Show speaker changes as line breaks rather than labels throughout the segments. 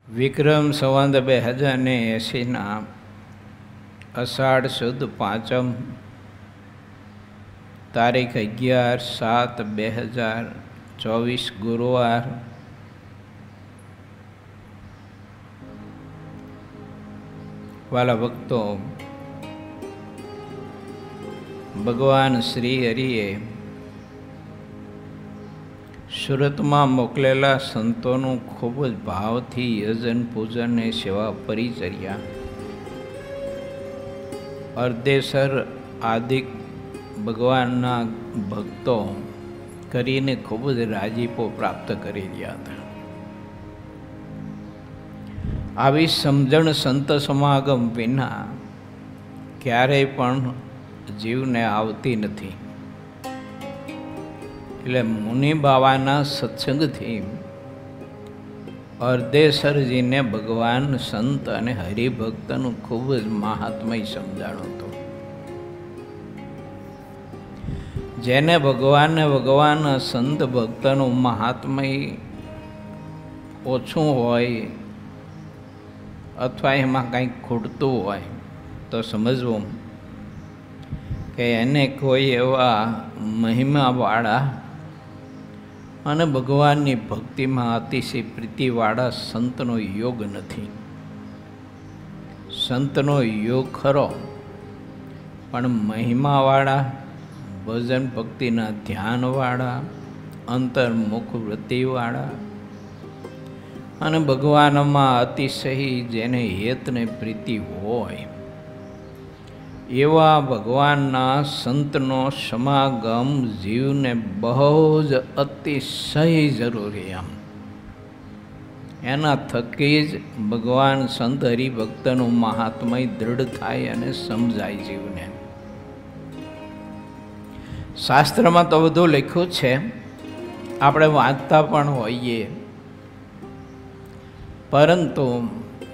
વિક્રમ સંવત 2080 અષાઢ સુદ પાંચમ તારીખ 11/7/2024 ગુરુવાર. વાલા ભક્તો, ભગવાન શ્રી હરિએ સુરતમાં મોકલેલા સંતોનું ખૂબ જ ભાવથી યજન પૂજન અને સેવા પરિચર્યા અર્ધેસર આદિક ભગવાનના ભક્તો કરીને ખૂબ જ રાજીપો પ્રાપ્ત કરી રહ્યા હતા. આવી સમજણ સંત સમાગમ વિના ક્યારેય પણ જીવને આવતી નથી. એટલે મુનિ બાવાના સત્સંગથી અર્ધેસરજીને ભગવાન સંત અને હરિભક્તનું ખૂબ જ મહાત્મય સમજાણું હતું. જેને ભગવાન સંત ભક્તનું મહાત્મય ઓછું હોય અથવા એમાં કંઈક ખૂટતું હોય તો સમજવું કે એને કોઈ એવા મહિમાવાળા અને ભગવાનની ભક્તિમાં અતિશય પ્રીતિવાળા સંતનો યોગ નથી. સંતનો યોગ ખરો, પણ મહિમાવાળા, ભજન ભક્તિના ધ્યાનવાળા, અંતર્મુખ વૃત્તિવાળા અને ભગવાનમાં અતિશય જેને હેતને પ્રીતિ હોય એવા ભગવાનના સંતનો સમાગમ જીવને બહુ જ અતિશય જરૂરી. એના થકી જ ભગવાન સંત હરિભક્તનું મહાત્મય દૃઢ થાય અને સમજાય જીવને. શાસ્ત્રમાં તો બધું લખ્યું છે, આપણે વાંચતા પણ હોઈએ, પરંતુ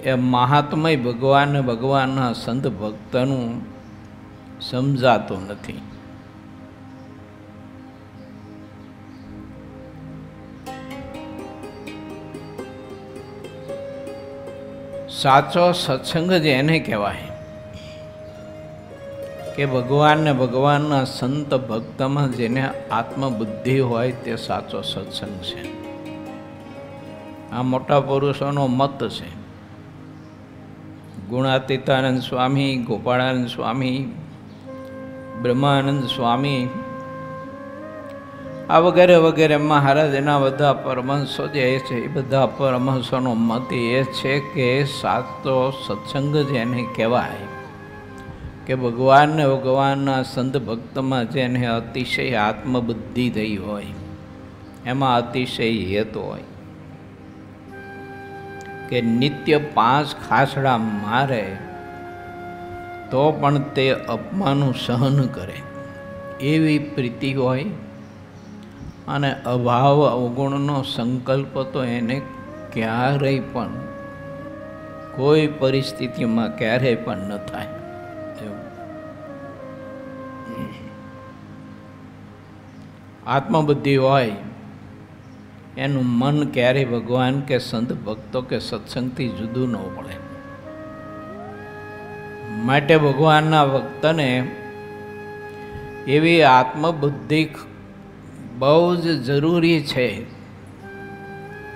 એ મહાત્મય ભગવાનના સંત ભક્તનું સમજાતું નથી. સાચો સત્સંગ જ એને કહેવાય કે ભગવાનના સંત ભક્તમાં જેને આત્મબુદ્ધિ હોય તે સાચો સત્સંગ છે. આ મોટા પુરુષોનો મત છે. ગુણાતીતાનંદ સ્વામી, ગોપાળાનંદ સ્વામી, બ્રહ્માનંદ સ્વામી, આ વગેરે વગેરે મહારાજના બધા પરમહંસો જે છે એ બધા પરમહંસોનો મત એ છે કે સાચો સત્સંગ જેને કહેવાય કે ભગવાનના સંત ભક્તમાં જેને અતિશય આત્મબુદ્ધિ થઈ હોય, એમાં અતિશય હેત હોય કે નિત્ય 5 ખાસડા મારે તો પણ તે અપમાનું સહન કરે એવી પ્રીતિ હોય, અને અભાવ અવગુણનો સંકલ્પ તો એને ક્યારેય પણ કોઈ પરિસ્થિતિમાં ક્યારેય પણ ન થાય. આત્મબુદ્ધિ હોય, એનું મન ક્યારેય ભગવાન કે સંત ભક્તો કે સત્સંગથી જુદું ન પડે. માટે ભગવાનના ભક્તને એવી આત્મબુદ્ધિ બહુ જ જરૂરી છે,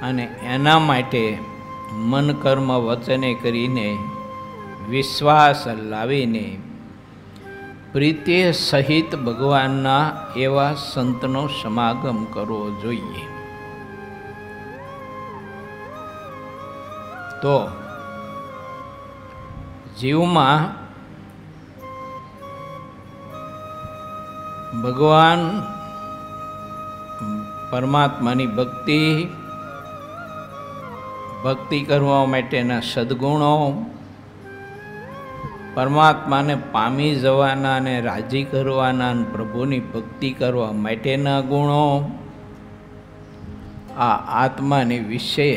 અને એના માટે મન કર્મ વચને કરીને વિશ્વાસ લાવીને પ્રીતિ સહિત ભગવાનના એવા સંતનો સમાગમ કરવો જોઈએ. તો જીવમાં ભગવાન પરમાત્માની ભક્તિ કરવા માટેના સદ્ગુણો, પરમાત્માને પામી જવાના અને રાજી કરવાના અને પ્રભુની ભક્તિ કરવા માટેના ગુણો, આ આત્માની વિશે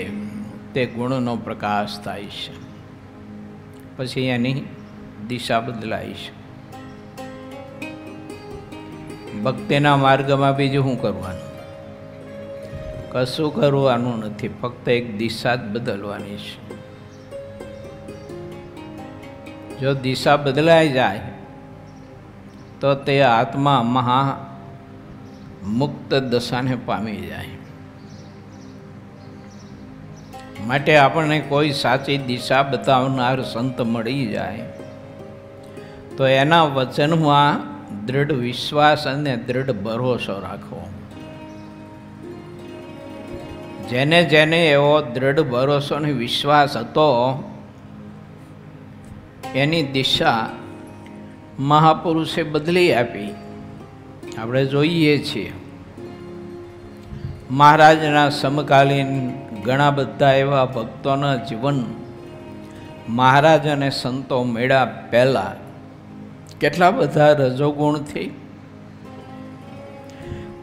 તે ગુણનો પ્રકાશ થાય છે. પછી એની દિશા બદલાય છે. ભક્તિના માર્ગમાં બીજું શું કરવાનું? કશું કરવાનું નથી, ફક્ત એક દિશા જ બદલવાની છે. જો દિશા બદલાઈ જાય તો તે આત્મા મહા મુક્ત દશાને પામી જાય. માટે આપણને કોઈ સાચી દિશા બતાવનાર સંત મળી જાય તો એના વચનમાં દૃઢ વિશ્વાસ અને દૃઢ ભરોસો રાખવો. જેને જેને એવો દૃઢ ભરોસો અને વિશ્વાસ હતો એની દિશા મહાપુરુષે બદલી આપી. આપણે જોઈએ છીએ મહારાજના સમકાલીન ઘણા બધા એવા ભક્તોના જીવન મહારાજ અને સંતો મળ્યા પહેલાં કેટલા બધા રજોગુણથી,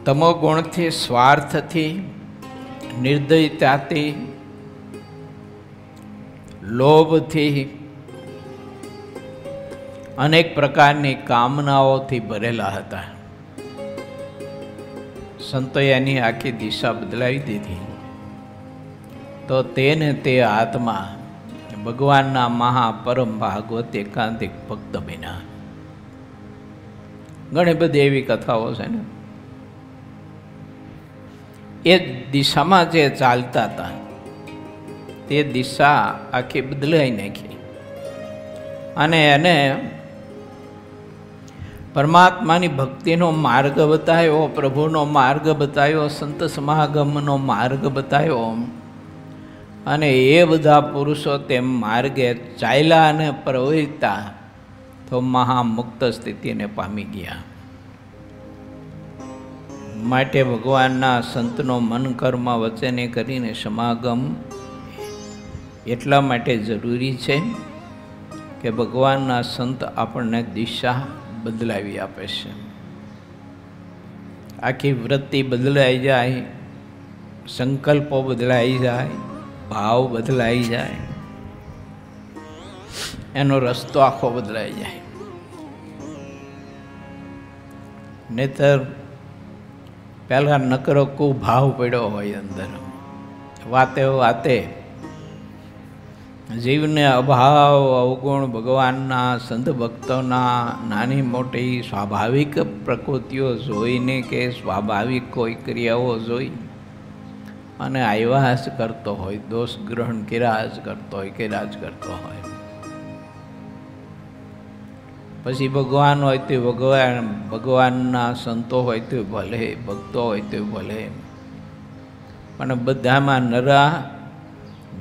તમોગુણથી, સ્વાર્થથી, નિર્દયતાથી, લોભથી, અનેક પ્રકારની કામનાઓથી ભરેલા હતા. સંતોએ એની આખી દિશા બદલાવી દીધી તો તેને તે આત્મા ભગવાનના મહાપરમ ભાગવત એકાંતિક ભક્ત બન્યા. ઘણી બધી એવી કથાઓ છે ને. એ દિશામાં જે ચાલતા હતા તે દિશા આખી બદલાઈ નાખી અને એને પરમાત્માની ભક્તિનો માર્ગ બતાવ્યો, પ્રભુનો માર્ગ બતાવ્યો, સંત સમાગમનો માર્ગ બતાવ્યો અને એ બધા પુરુષો તેમ માર્ગે ચાલ્યા અને પ્રવર્તા તો મહામુક્ત સ્થિતિને પામી ગયા. માટે ભગવાનના સંતનો મન કર્મ વચને કરીને સમાગમ એટલા માટે જરૂરી છે કે ભગવાનના સંત આપણને દિશા બદલાવી આપે છે. આખી વૃત્તિ બદલાઈ જાય, સંકલ્પો બદલાઈ જાય, ભાવ બદલાઈ જાય, એનો રસ્તો આખો બદલાઈ જાય. નહીતર પહેલાં નકરો કુભાવ પડ્યો હોય અંદર, વાતે વાતે જીવને અભાવ અવગુણ ભગવાનના સંત ભક્તોના નાની મોટી સ્વાભાવિક પ્રકૃતિઓ જોઈને કે સ્વાભાવિક કોઈ ક્રિયાઓ જોઈ અને આયવાસ કરતો હોય, દોષ ગ્રહણ કર્યા જ કરતો હોય, કર્યા જ કરતો હોય. પછી ભગવાન હોય તો ભગવાન, ભગવાનના સંતો હોય તો ભલે, ભક્તો હોય તો ભલે, પણ બધામાં નરા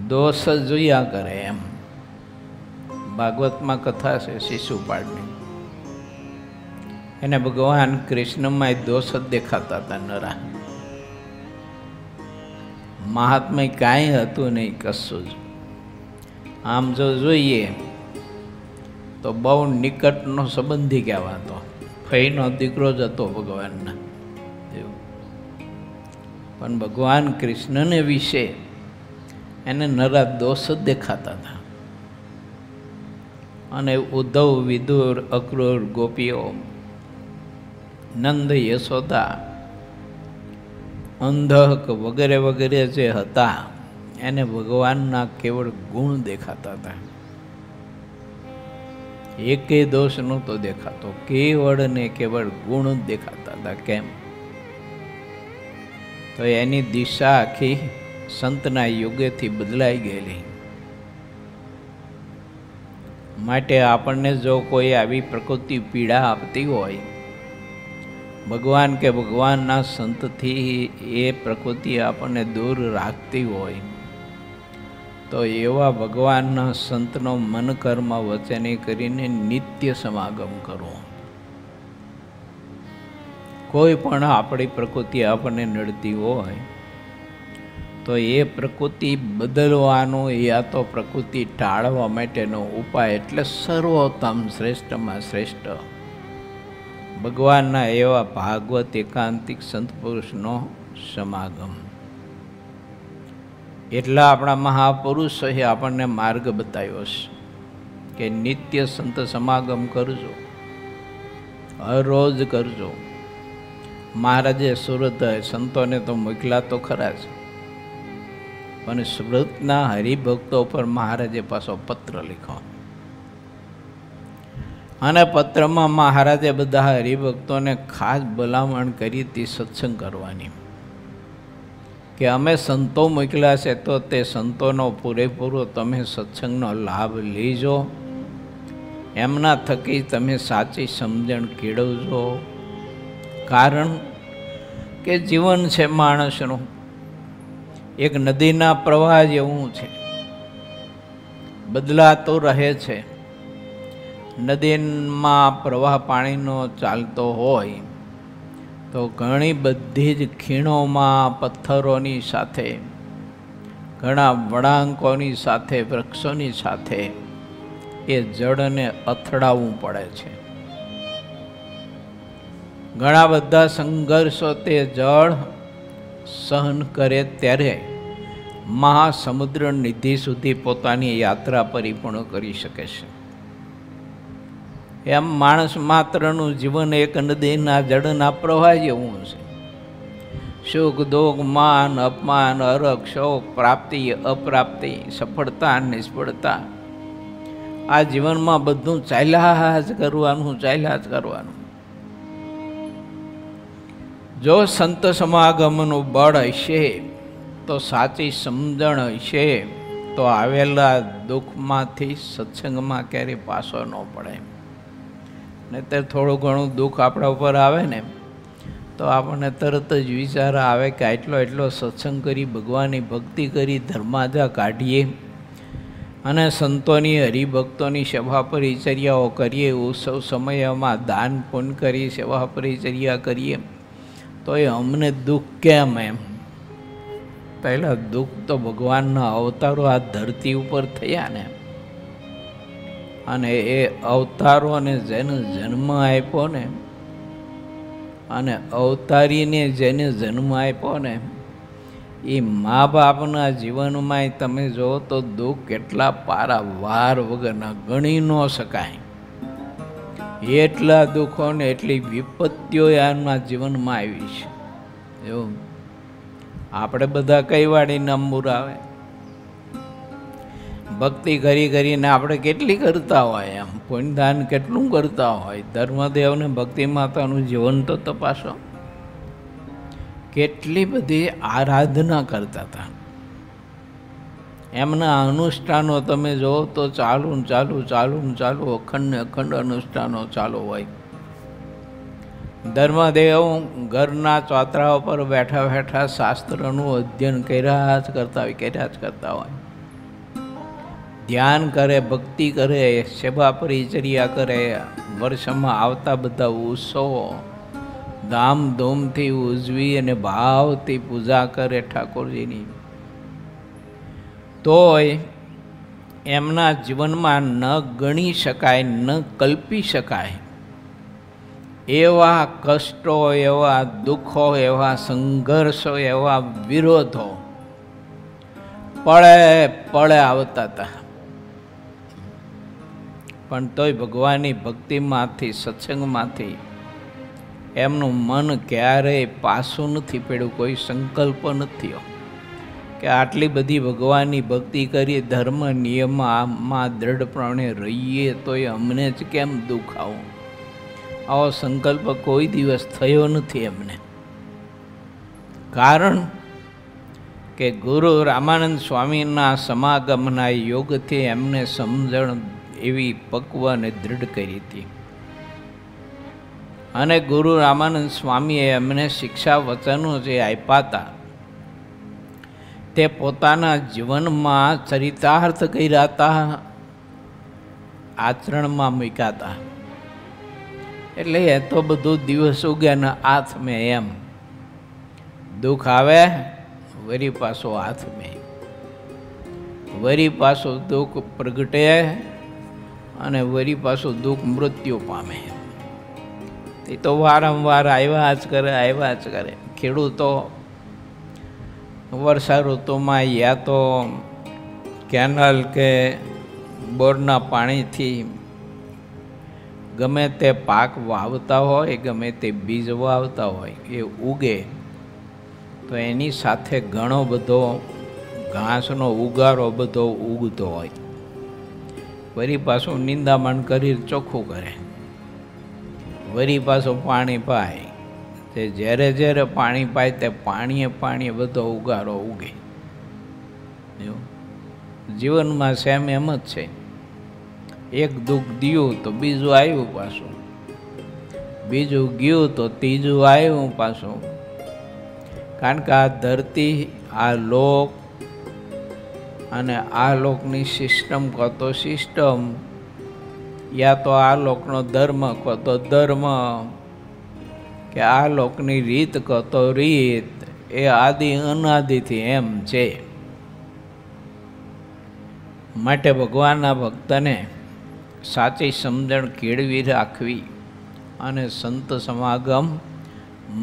દોષ જોયા કરે. એમ ભાગવતમાં કથા છે શિશુપાળની, એને ભગવાન કૃષ્ણમાં દોષ જ દેખાતા હતા નરા. મહાત્મા કાંઈ હતું નહીં, કશું જ. આમ જો જોઈએ તો બહુ નિકટનો સંબંધી કહેવાતો, ફઈનો દીકરો જ હતો ભગવાનના. પણ ભગવાન કૃષ્ણને વિશે એને નરા દોષ જ દેખાતા હતા. અને ઉદ્ધવ, વિદુર, અક્રૂર, ગોપીઓ, નંદ, યશોદા, અંધક વગેરે વગેરે જે હતા એને ભગવાનના કેવળ ગુણ દેખાતા હતા. એકેય દોષ નહોતો દેખાતો, કેવળ ને કેવળ ગુણ જ દેખાતા હતા. કેમ? તો એની દિશા આખી સંતના યુગેથી બદલાઈ ગયેલી. માટે આપણને જો કોઈ આવી પ્રકૃતિ પીડા આપતી હોય, ભગવાન કે ભગવાનના સંતથી એ પ્રકૃતિ આપણને દૂર રાખતી હોય, તો એવા ભગવાનના સંતનો મન કર્મ વચને કરીને નિત્ય સમાગમ કરવો. કોઈ પણ આપણી પ્રકૃતિ આપણને નડતી હોય તો એ પ્રકૃતિ બદલવાનો યા તો પ્રકૃતિ ટાળવા માટેનો ઉપાય એટલે સર્વોત્તમ શ્રેષ્ઠમાં શ્રેષ્ઠ ભગવાનના એવા ભાગવત એકાંતિક સંત પુરુષનો સમાગમ. એટલા આપણા મહાપુરુષોએ આપણને માર્ગ બતાવ્યો છે કે નિત્ય સંત સમાગમ કરજો, હર રોજ કરજો. મહારાજે સુરત સંતોને તો મોકલા તો ખરા જ, પણ સુરતના હરિભક્તો પર મહારાજે પાછો પત્ર લખ્યો અને પત્રમાં મહારાજે બધા હરિભક્તોને ખાસ ભલામણ કરી હતી સત્સંગ કરવાની, કે અમે સંતો મોકલ્યા છે તો તે સંતોનો પૂરેપૂરો તમે સત્સંગનો લાભ લેજો, એમના થકી તમે સાચી સમજણ કેળવજો. કારણ કે જીવન છે માણસનું એક નદીના પ્રવાહ જેવું છે, બદલાતો રહે છે. નદીમાં પ્રવાહ પાણીનો ચાલતો હોય તો ઘણી બધી જ ખીણોમાં પથ્થરોની સાથે, ઘણા વળાંકોની સાથે, વૃક્ષોની સાથે એ જળને અથડાવવું પડે છે. ઘણા બધા સંઘર્ષો તે જળ સહન કરે ત્યારે મહાસમુદ્ર નિધિ સુધી પોતાની યાત્રા પરિપૂર્ણ કરી શકે છે. એમ માણસ માત્રનું જીવન એક નદીના જળના પ્રવાહ જેવું છે. સુખ દુઃખ, માન અપમાન, હરખ શોક, પ્રાપ્તિ અપ્રાપ્તિ, સફળતા નિષ્ફળતા, આ જીવનમાં બધું ચાલ્યા જ કરવાનું, ચાલ્યા જ કરવાનું. જો સંત સમાગમનું બળ હશે તો સાચી સમજણ હશે તો આવેલા દુઃખમાંથી સત્સંગમાં ક્યારેય પાછો ન પડે. નહીંતર થોડું ઘણું દુઃખ આપણા ઉપર આવે ને તો આપણને તરત જ વિચાર આવે કે એટલો સત્સંગ કરી, ભગવાનની ભક્તિ કરી, ધર્માદા કાઢીએ અને સંતોની હરિભક્તોની સેવા પરિચર્યાઓ કરીએ, ઉત્સવ સમયમાં દાન પુણ્ય કરી સેવા પરિચર્યા કરીએ તો એ અમને દુઃખ કેમ? એમ પહેલાં દુઃખ તો ભગવાનના અવતારો આ ધરતી ઉપર થયા ને, અને એ અવતારોને જેને જન્મ આપ્યો ને, અને અવતારીને જેને જન્મ આપ્યો ને, એ મા બાપના જીવનમાં તમે જુઓ તો દુઃખ કેટલા પારાવાર વગરના ગણી ન શકાય. એટલા દુઃખો ને એટલી વિપત્તિઓ એમના જીવનમાં આવી છે. એવું આપણે બધા કઈ વાળીને અંબુર આવે, ભક્તિ કરી કરીને આપણે કેટલી કરતા હોય, એમ પુણ્યદાન કેટલું કરતા હોય. ધર્મદેવને ભક્તિ માતાનું જીવન તો તપાસો, કેટલી બધી આરાધના કરતા હતા. એમના અનુષ્ઠાનો તમે જુઓ તો ચાલુ અખંડ અનુષ્ઠાનો ચાલુ હોય. ધર્મદેવ ઘરના ચોતરા ઉપર બેઠા બેઠા શાસ્ત્રનું અધ્યયન કર્યા જ કરતા હોય. ધ્યાન કરે, ભક્તિ કરે, સેવા પરિચર્યા કરે, વર્ષમાં આવતા બધા ઉત્સવો ધામધૂમથી ઉજવી અને ભાવથી પૂજા કરે ઠાકોરજીની. તોય એમના જીવનમાં ન ગણી શકાય, ન કલ્પી શકાય એવા કષ્ટો, એવા દુઃખો, એવા સંઘર્ષો, એવા વિરોધો પળે આવતા હતા. પણ તોય ભગવાનની ભક્તિમાંથી, સત્સંગમાંથી એમનું મન ક્યારેય પાછું નથી પડ્યું. કોઈ સંકલ્પ નથી થયો કે આટલી બધી ભગવાનની ભક્તિ કરી, ધર્મ નિયમમાં દ્રઢપણે રહીએ તોય અમને જ કેમ દુઃખ આવું? આવો સંકલ્પ કોઈ દિવસ થયો નથી એમને. કારણ કે ગુરુ રામાનંદ સ્વામીના સમાગમના યોગથી એમને સમજણ એવી પક્વ અને દૃઢ કરી હતી. અને ગુરુ રામાનંદ સ્વામીએ એમને શિક્ષા વચનો જે આપ્યા હતા તે પોતાના જીવનમાં ચરિતાર્થ કર્યા હતા, આચરણમાં મૂક્યા હતા. એટલે એ તો બધું દિવસ ઉગ્યાના હાથ મેં, એમ દુઃખ આવે વરી પાછો હાથ મેં, વરી પાછું દુઃખ પ્રગટે અને વરી પાછું દુઃખ મૃત્યુ પામે. એ તો વારંવાર આવ્યા જ કરે. ખેડૂતો વર્ષા ઋતુમાં યા તો કેનલ કે બોરના પાણીથી ગમે તે પાક વાવતા હોય, ગમે તે બીજ વાવતા હોય, એ ઉગે તો એની સાથે ઘણો બધો ઘાસનો ઉગારો બધો ઉગતો હોય. વળી પાછું નિંદામણ કરી ચોખ્ખું કરે, વળી પાછું પાણી પાય. તે જ્યારે જ્યારે પાણી પાય તે પાણીએ બધો ઉગારો ઉગે. જીવનમાં સેમ એમ જ છે. એક દુઃખ દિયું તો બીજું આવ્યું પાછું, બીજું ગયું તો ત્રીજું આવ્યું પાછું. કારણ કે આ ધરતી, આ લોક અને આ લોકની સિસ્ટમ કહો તો સિસ્ટમ, યા તો આ લોકનો ધર્મ કહો તો ધર્મ, કે આ લોકની રીત કહો તો રીત, એ આદિ અનાદિથી એમ છે. માટે ભગવાનના ભક્તને સાચી સમજણ કેળવી રાખવી અને સંત સમાગમ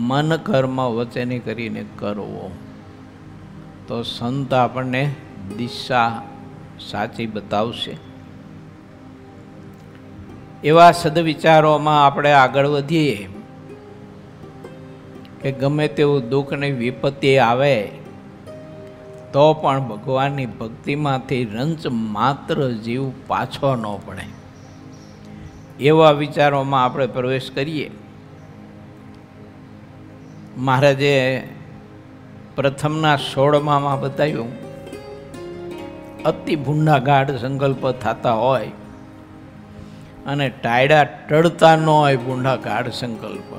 મન કર્મ વચને કરીને કરવો, તો સંત આપણને દિશા સાચી બતાવશે. એવા સદવિચારોમાં આપણે આગળ વધીએ કે ગમે તેવું દુઃખ ને વિપત્તિ આવે તો પણ ભગવાનની ભક્તિમાંથી રંચ માત્ર જીવ પાછો ન પડે. એવા વિચારોમાં આપણે પ્રવેશ કરીએ. મહારાજે પ્રથમના 16માં બતાવ્યું, અતિ ભૂંડા ગાઢ સંકલ્પ થતા હોય અને ટાયડા ટળતા ન હોય ભૂંડા ગાઢ સંકલ્પ,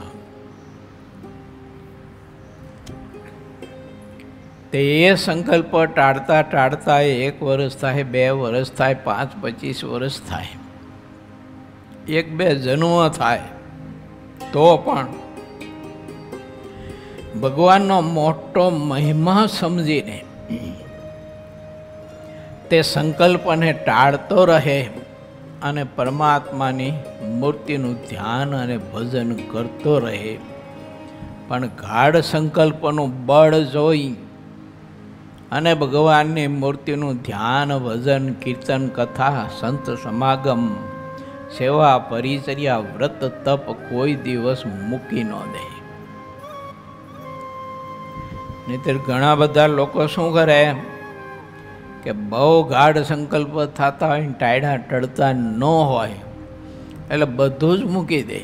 તે એ સંકલ્પ ટાળતા ટાળતા 1 વર્ષ થાય, 2 વર્ષ થાય, 5, 25 વર્ષ થાય, 1-2 જન્મ થાય, તો પણ ભગવાનનો મોટો મહિમા સમજીને તે સંકલ્પને ટાળતો રહે અને પરમાત્માની મૂર્તિનું ધ્યાન અને ભજન કરતો રહે. પણ ગાઢ સંકલ્પનું બળ જોઈ અને ભગવાનની મૂર્તિનું ધ્યાન, ભજન, કીર્તન, કથા, સંત સમાગમ, સેવા, પરિચર્યા, વ્રત, તપ કોઈ દિવસ મૂકી ન દે. નહીંતર ઘણા બધા લોકો શું કરે કે બહુ ગાઢ સંકલ્પ થતા હોય, ટાયડા ટળતા ન હોય, એટલે બધું જ મૂકી દે.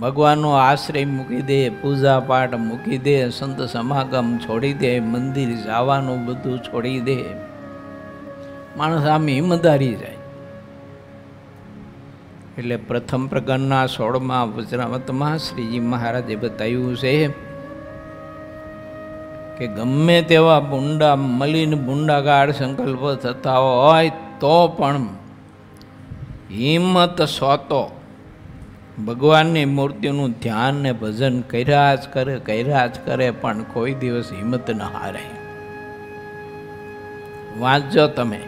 ભગવાનનો આશ્રય મૂકી દે, પૂજા પાઠ મૂકી દે, સંત સમાગમ છોડી દે, મંદિર જવાનું બધું છોડી દે. માણસ આમ હિંમતહારી જાય. એટલે પ્રથમ પ્રકરણના 16માં વચનામૃતમાં શ્રીજી મહારાજે બતાવ્યું છે કે ગમે તેવા ભૂંડા મલિન ભૂંડાગાળ સંકલ્પ થતા હોય તો પણ હિંમત સોતો ભગવાનની મૂર્તિનું ધ્યાન ને ભજન કર્યા જ કરે, પણ કોઈ દિવસ હિંમત ન હારે. વાંચજો તમે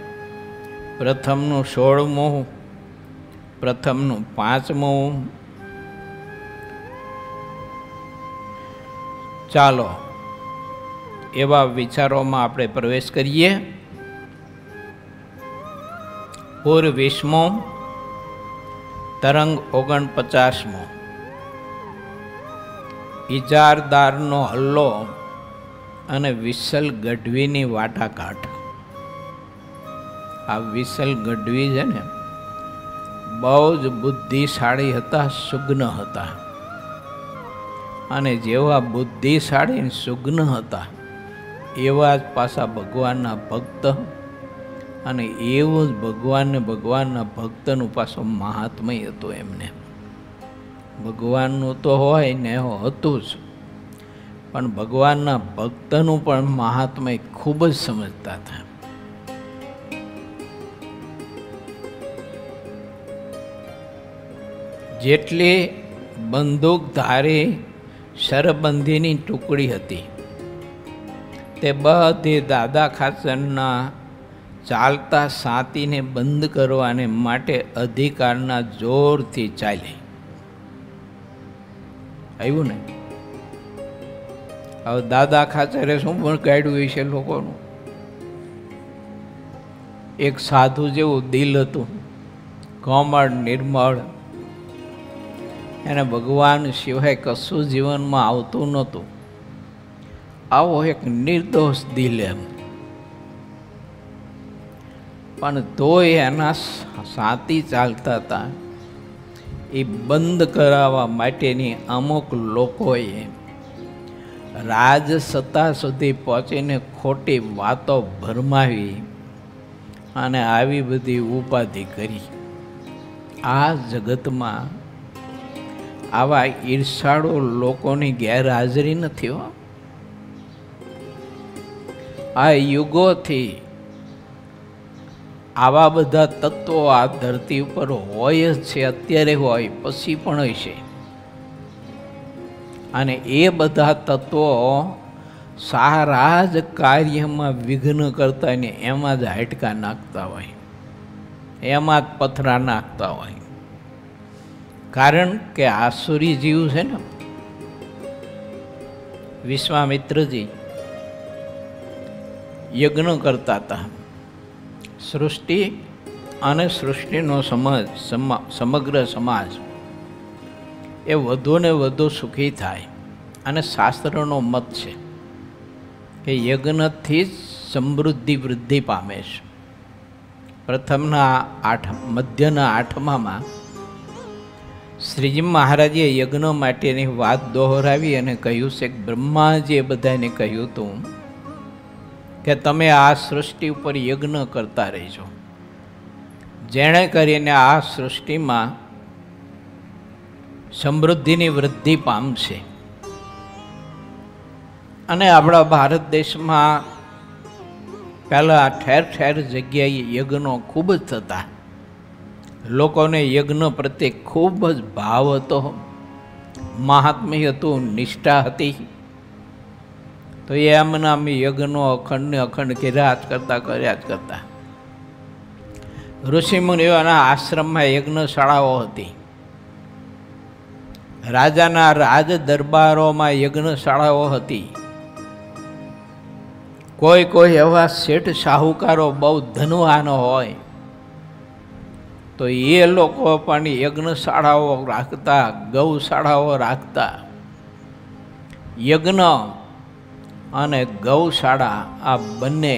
પ્રથમનું 16મું, પ્રથમનું 5મું. ચાલો એવા વિચારોમાં આપણે પ્રવેશ કરીએ. પૂર 20મો, તરંગ 49મો. ઇજારદારનો હલ્લો અને વિસલ ગઢવીની વાટાઘાટ. આ વિસલ ગઢવી છે ને, બહુ જ બુદ્ધિશાળી હતા, સુગ્ન હતા. અને જેવા બુદ્ધિશાળી સુગ્ન હતા એવા જ પાછા ભગવાનના ભક્ત, અને એવું જ ભગવાનના ભક્તનું પાછું મહાત્મય હતું. એમને ભગવાનનું તો હોય ને હતું જ, પણ ભગવાનના ભક્તનું પણ મહાત્મય ખૂબ જ સમજતા હતા. જેટલી બંદૂકધારી શરબંધીની ટુકડી હતી તે બધી દાદા ખાચરના ચાલતા સાતીને બંધ કરવાને માટે અધિકારના જોરથી ચાલી. આવ્યું ને? હવે દાદા ખાચરે શું પણ કાઢ્યું છે લોકોનું. એક સાધુ જેવું દિલ હતું, કોમળ નિર્મળ, એને ભગવાન સિવાય કશું જીવનમાં આવતું નહોતું. આવો એક નિર્દોષ દિલ એમ, પણ તોય એના સાથી ચાલતા હતા. એ બંધ કરાવવા માટેની અમુક લોકોએ રાજસત્તા સુધી પહોંચીને ખોટી વાતો ભરમાવી અને આવી બધી ઉપાધિ કરી. આ જગતમાં આવા ઈર્ષાળુ લોકોની ગેરહાજરી નથી હો. આ યુગોથી આવા બધા તત્વો આ ધરતી ઉપર હોય જ છે, અત્યારે હોય, પછી પણ હશે. અને એ બધા તત્વો સારા જ કાર્યમાં વિઘ્ન કરતા ને એમાં જ હાડકા નાખતા હોય, એમાં જ પથરા નાખતા હોય. કારણ કે આસુરી જીવ છે ને, વિશ્વામિત્રજી યજ્ઞ કરતા હતા. સૃષ્ટિ અને સૃષ્ટિનો સમગ્ર સમાજ એ વધુ ને વધુ સુખી થાય. અને શાસ્ત્રનો મત છે કે યજ્ઞથી જ સમૃદ્ધિ વૃદ્ધિ પામે છે. મધ્યના આઠમામાં શ્રીજી મહારાજે યજ્ઞ માટેની વાત દોહરાવી અને કહ્યું છે કે બ્રહ્માજીએ બધાને કહ્યું હતું કે તમે આ સૃષ્ટિ ઉપર યજ્ઞ કરતા રહેજો, જેણે કરીને આ સૃષ્ટિમાં સમૃદ્ધિની વૃદ્ધિ પામશે. અને આપણા ભારત દેશમાં પહેલાં ઠેર ઠેર જગ્યાએ યજ્ઞો ખૂબ જ થતા. લોકોને યજ્ઞ પ્રત્યે ખૂબ જ ભાવ હતો, મહાત્મ્ય હતું, નિષ્ઠા હતી. તો એમના અમે યજ્ઞો અખંડને અખંડ કર્યા જ કરતા. ઋષિમુનિઓના આશ્રમમાં યજ્ઞશાળાઓ હતી. રાજાના રાજ દરબારોમાં યજ્ઞશાળાઓ હતી. કોઈ એવા શેઠ શાહુકારો બહુ ધનવાન હોય તો એ લોકો પણ યજ્ઞશાળાઓ રાખતા, ગૌશાળાઓ રાખતા. યજ્ઞ અને ગૌશાળા આ બંને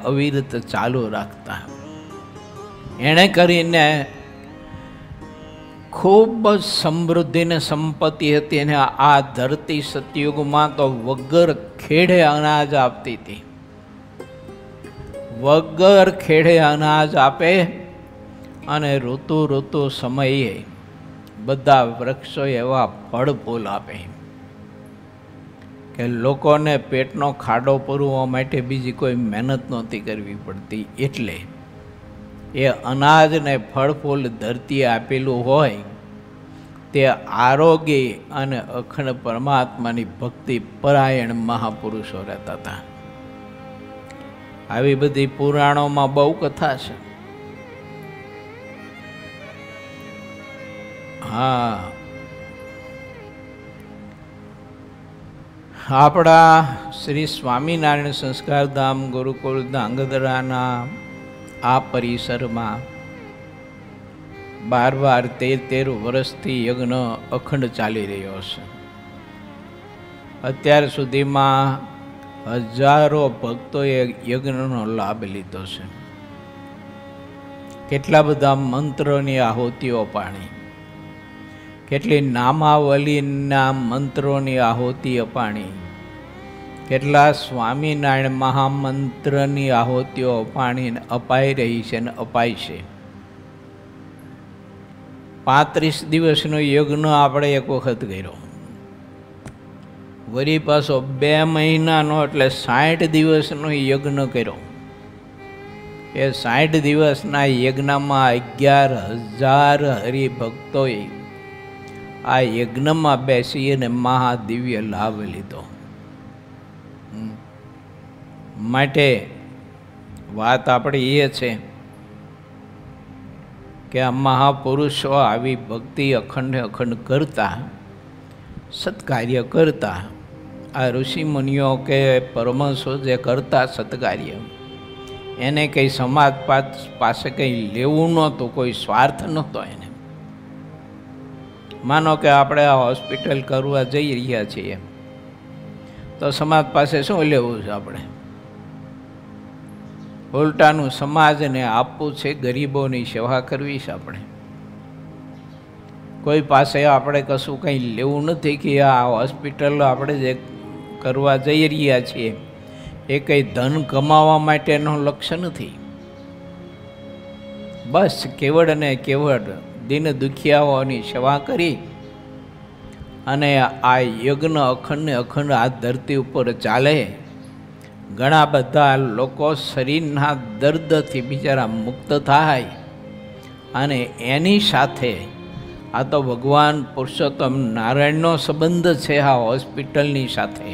અવિરત ચાલુ રાખતા. એણે કરીને ખૂબ જ સમૃદ્ધિ ને સંપત્તિ હતી. અને આ ધરતી સતયુગમાં તો વગર ખેડે અનાજ આપતી હતી. વગર ખેડે અનાજ આપે અને ઋતુ સમયે બધા વૃક્ષો એવા ફળ ફૂલ આપે કે લોકોને પેટનો ખાડો પૂરવા માટે બીજી કોઈ મહેનત નહોતી કરવી પડતી. એટલે એ અનાજને ફળ ફૂલ ધરતીએ આપેલું હોય તે આરોગ્ય અને અખંડ પરમાત્માની ભક્તિ પરાયણ મહાપુરુષો રહેતા હતા. આવી બધી પુરાણોમાં બહુ કથા છે. હા, આપણા શ્રી સ્વામિનારાયણ સંસ્કારધામ ગુરુકુળ ધાંગધ્રાના આ પરિસરમાં 12 વર્ષથી યજ્ઞ અખંડ ચાલી રહ્યો છે. અત્યાર સુધીમાં હજારો ભક્તોએ યજ્ઞનો લાભ લીધો છે. કેટલા બધા મંત્રોની આહુતિઓ પાણી, કેટલી નામાવલીના મંત્રોની આહુતિ અપાણી, કેટલા સ્વામિનારાયણ મહામંત્રની આહુતિઓ પાણીને અપાઈ રહી છે ને અપાય છે. 35 દિવસનો યજ્ઞ આપણે એક વખત કર્યો. વળી પાછો 2 મહિનાનો એટલે 60 દિવસનો યજ્ઞ કર્યો. એ 60 દિવસના યજ્ઞમાં 11,000 હરિભક્તોએ આ યજ્ઞમાં બેસીને મહાદિવ્ય લાભ લીધો. માટે વાત આપણી એ છે કે આ મહાપુરુષો આવી ભક્તિ અખંડ કરતા, સત્કાર્ય કરતા. આ ઋષિમુનિઓ કે પરમહંસો જે કરતા સત્કાર્ય એને કંઈ સમાજ પાસે કંઈ લેવું નહોતું, કોઈ સ્વાર્થ નહોતો એને. માનો કે આપણે આ હોસ્પિટલ કરવા જઈ રહ્યા છીએ તો સમાજ પાસે શું લેવું છે? આપણે ઉલટાનું સમાજને આપવું છે, ગરીબોની સેવા કરવી છે. આપણે કોઈ પાસે આપણે કશું કંઈ લેવું નથી કે આ હોસ્પિટલ આપણે જે કરવા જઈ રહ્યા છીએ એ કંઈ ધન કમાવા માટેનું લક્ષ્ય નથી. બસ કેવળ અને કેવળ દિન દુખિયાઓની સેવા કરી અને આ યજ્ઞ અખંડ અખંડ આ ધરતી ઉપર ચાલે. ઘણા બધા લોકો શરીરના દર્દથી બિચારા મુક્ત થાય અને એની સાથે આ તો ભગવાન પુરુષોત્તમ નારાયણનો સંબંધ છે આ હોસ્પિટલની સાથે.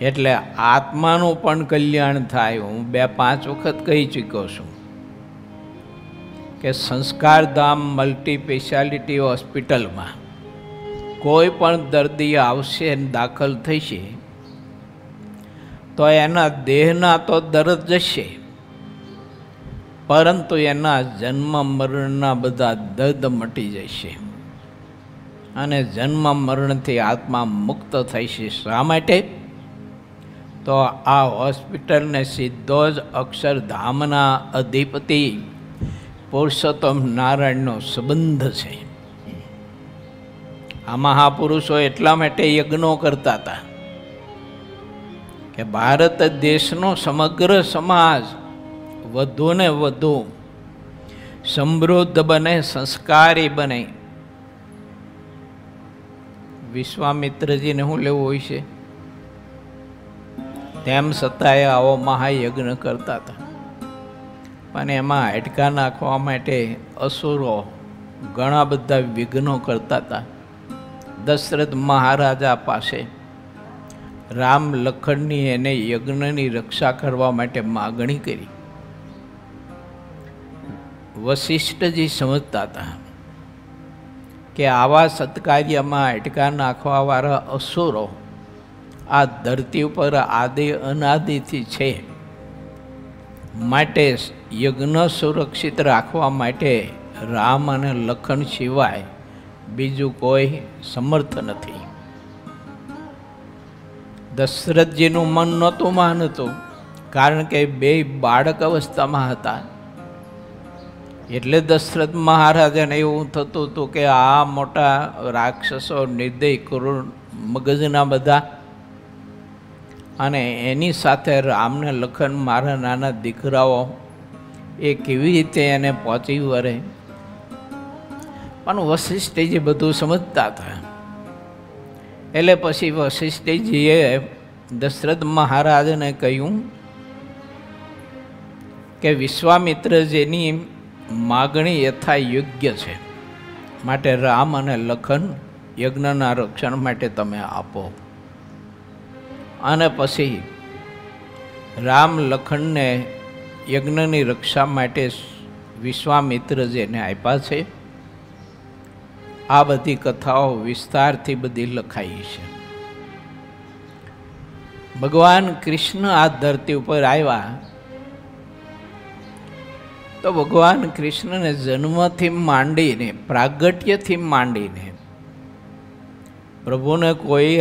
એટલે આત્માનું પણ કલ્યાણ થાય. હું 2-5 વખત કહી ચૂક્યો છું કે સંસ્કારધામ મલ્ટી સ્પેશિયાલિટી હોસ્પિટલમાં કોઈ પણ દર્દી આવશે અને દાખલ થશે તો એના દેહના તો દર્દ જશે, પરંતુ એના જન્મ મરણના બધા દર્દ મટી જશે અને જન્મ મરણથી આત્મા મુક્ત થશે. શા માટે? તો આ હોસ્પિટલને સીધો જ અક્ષરધામના અધિપતિ પુરુષોત્તમ નારાયણનો સંબંધ છે. આ મહાપુરુષો એટલા માટે યજ્ઞો કરતા હતા કે ભારત દેશનો સમગ્ર સમાજ વધુ ને વધુ સમૃદ્ધ બને, સંસ્કારી બને. વિશ્વામિત્રજીને શું લેવું હોય છે? તેમ છતાંય આવો મહાયજ્ઞ કરતા હતા, પણ એમાં હાડકા નાખવા માટે અસુરો ઘણા બધા વિઘ્નો કરતા હતા. દશરથ મહારાજા પાસે રામ લખનની એને યજ્ઞની રક્ષા કરવા માટે માગણી કરી. વશિષ્ઠજી સમજતા હતા કે આવા સત્કાર્યમાં હાડકા નાખવાવાળા અસુરો આ ધરતી ઉપર આદિ અનાદિથી છે, માટે યજ્ઞ સુરક્ષિત રાખવા માટે રામ અને લખન સિવાય બીજું કોઈ સમર્થ નથી. દશરથજીનું મન નહોતું માનતું, કારણ કે બે બાળક અવસ્થામાં હતા. એટલે દશરથ મહારાજાને એવું થતું હતું કે આ મોટા રાક્ષસો નિર્દય ક્રૂર મગજના બધા, અને એની સાથે રામને લખન મારા નાના દીકરાઓ, એ કેવી રીતે એને પહોંચી વળે. પણ વશિષ્ઠજી બધું સમજતા હતા. એટલે પછી વશિષ્ઠજીએ દશરથ મહારાજને કહ્યું કે વિશ્વામિત્રજીની માગણી યથા યોગ્ય છે, માટે રામ અને લખન યજ્ઞના રક્ષણ માટે તમે આપો. અને પછી રામ લખનને યજ્ઞની રક્ષા માટે વિશ્વામિત્રજીને આપ્યા છે. આ બધી કથાઓ વિસ્તારથી બધી લખાઈ છે. ભગવાન કૃષ્ણ આ ધરતી ઉપર આવ્યા તો ભગવાન કૃષ્ણને જન્મથી માંડીને, પ્રાગટ્યથી માંડીને પ્રભુને કોઈ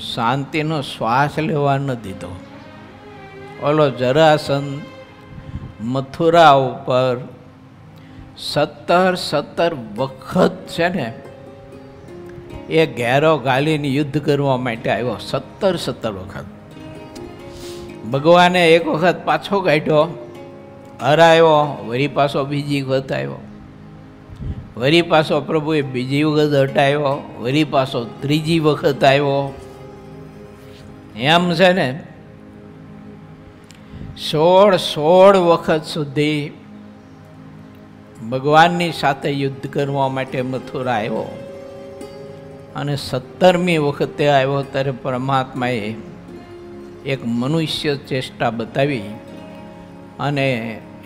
શાંતિનો શ્વાસ લેવા ન દીધો. ઓલો જરાસંધ મથુરા ઉપર 17 વખત છે ને એ ઘેરો ગાલીને યુદ્ધ કરવા માટે આવ્યો. 17 વખત. ભગવાને એક વખત પાછો કાઢ્યો, હરાયો, વળી પાછો બીજી વખત આવ્યો, વળી પાછો પ્રભુએ બીજી વખત હટાવ્યો, વળી પાછો ત્રીજી વખત આવ્યો. એમ છે ને 16 વખત સુધી ભગવાનની સાથે યુદ્ધ કરવા માટે મથુરા આવ્યો. અને 17મી વખતે આવ્યો ત્યારે પરમાત્માએ એક મનુષ્ય ચેષ્ટા બતાવી અને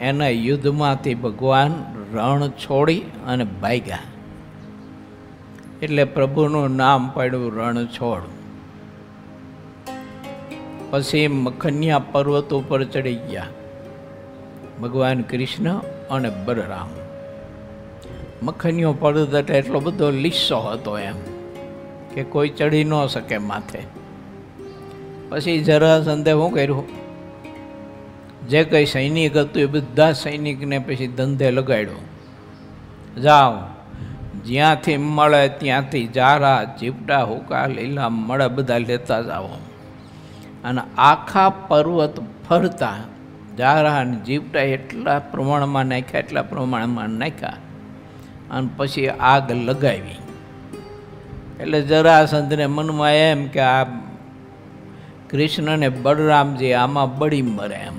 એના યુદ્ધમાંથી ભગવાન રણ છોડી અને ભાગ્યા. એટલે પ્રભુનું નામ પડ્યું રણછોડ. પછી મખનિયા પર્વત ઉપર ચડી ગયા. ભગવાન કૃષ્ણ અને બલરામ. મખણીઓ પડત એટલે એટલો બધો લીસો હતો એમ કે કોઈ ચડી ન શકે માથે. પછી જરાસંધે શું કર્યું, જે કંઈ સૈનિક હતું એ બધા સૈનિકને પછી ધંધે લગાડ્યો. જાઓ, જ્યાંથી મળે ત્યાંથી જારા, ચીપડા, હુકા, લીલા મળે બધા લેતા જાઓ. અને આખા પર્વત ફરતા જારા અને જીપટા એટલા પ્રમાણમાં નાખ્યા, એટલા પ્રમાણમાં નાખ્યા અને પછી આગ લગાવી. એટલે જરાસંધને મનમાં એમ કે આ કૃષ્ણ ને બલરામજી આમાં બળી મરે એમ.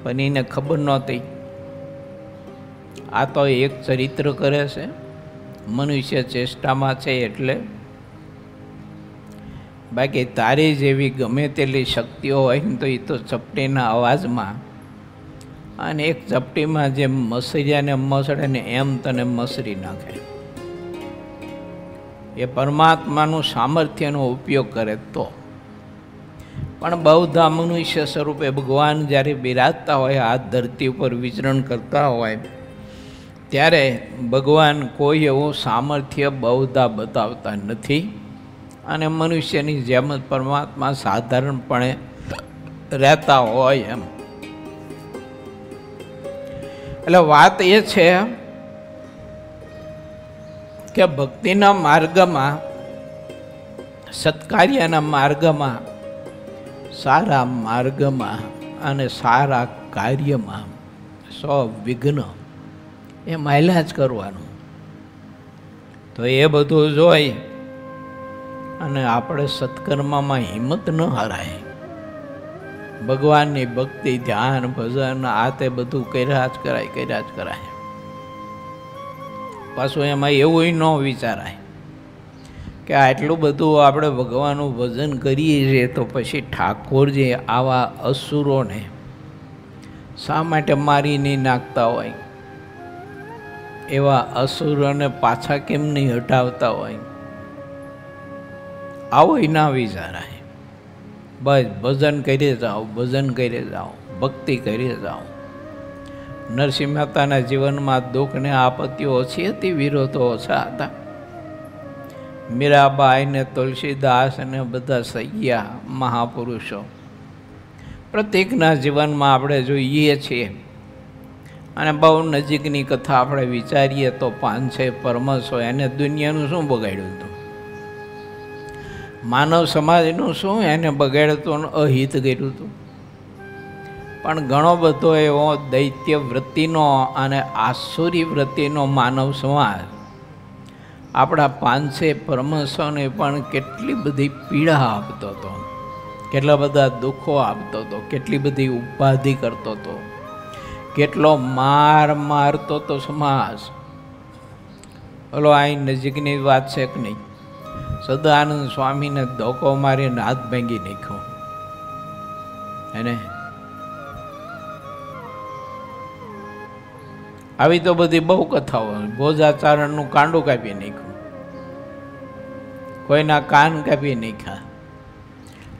પણ એને ખબર નહોતી આ તો એક ચરિત્ર કરે છે, મનુષ્ય ચેષ્ટામાં છે. એટલે બાકી તારી જેવી ગમે તેટલી શક્તિઓ હોય ને તો એ તો ચપટીના અવાજમાં અને એક ચપટીમાં જેમ મસરિયાને મસળે ને એમ તને મસરી નાખે. એ પરમાત્માનું સામર્થ્યનો ઉપયોગ કરે તો. પણ બહુધા મનુષ્ય સ્વરૂપે ભગવાન જ્યારે બિરાજતા હોય, આ ધરતી ઉપર વિચરણ કરતા હોય, ત્યારે ભગવાન કોઈ એવું સામર્થ્ય બહુધા બતાવતા નથી. અને મનુષ્યની જેમ જ પરમાત્મા સાધારણપણે રહેતા હોય એમ. એટલે વાત એ છે કે ભક્તિના માર્ગમાં, સત્કાર્યના માર્ગમાં, સારા માર્ગમાં અને સારા કાર્યમાં વિઘ્ન એ માયલા જ કરવાનું. તો એ બધું જોઈ અને આપણે સત્કર્મમાં હિંમત ન હરાય. ભગવાનની ભક્તિ, ધ્યાન, ભજન આ તે બધું કર્યા જ કરાય. પાછું એમાં એવું ન વિચારાય કે આટલું બધું આપણે ભગવાનનું ભજન કરીએ છીએ તો પછી ઠાકોરજી આવા અસુરોને શા માટે મારી નહીં નાખતા હોય, એવા અસુરોને પાછા કેમ નહીં હટાવતા હોય, આવો ના વિચારાય. બસ ભજન કરી જાઓ, ભક્તિ કરી જાઓ. નરસિંહ મહેતાના જીવનમાં દુઃખને આપત્તિઓ ઓછી હતી, વિરોધો ઓછા હતા. મીરાબાઈ ને તુલસીદાસ અને બધા સૈયા મહાપુરુષો પ્રત્યેકના જીવનમાં આપણે જોઈએ છીએ. અને બહુ નજીકની કથા આપણે વિચારીએ તો 5-6 પરમહંસો, એને દુનિયાનું શું બગાડ્યું હતું, માનવ સમાજનું શું એને બગાડ્યું હતું, અહિત કર્યું હતું. પણ ઘણો બધો એવો દૈત્ય વૃત્તિનો અને આસુરી વૃત્તિનો માનવ સમાજ આપણા 5-6 પરમહંસોને પણ કેટલી બધી પીડા આપતો હતો, કેટલા બધા દુઃખો આપતો હતો, કેટલી બધી ઉપાધિ કરતો હતો, કેટલો મારતો હતો સમાજ. ઓલો અહીં નજીકની વાત છે કે નહીં, સદાનંદ સ્વામીને ધોકો મારીને હાથ ભાંગી નાખ્યો. એને આવી તો બધી બહુ કથાઓ. ભોજાચારણનું કાંડું કાપી નાખ્યું, કોઈના કાન કાપી નાખ્યા.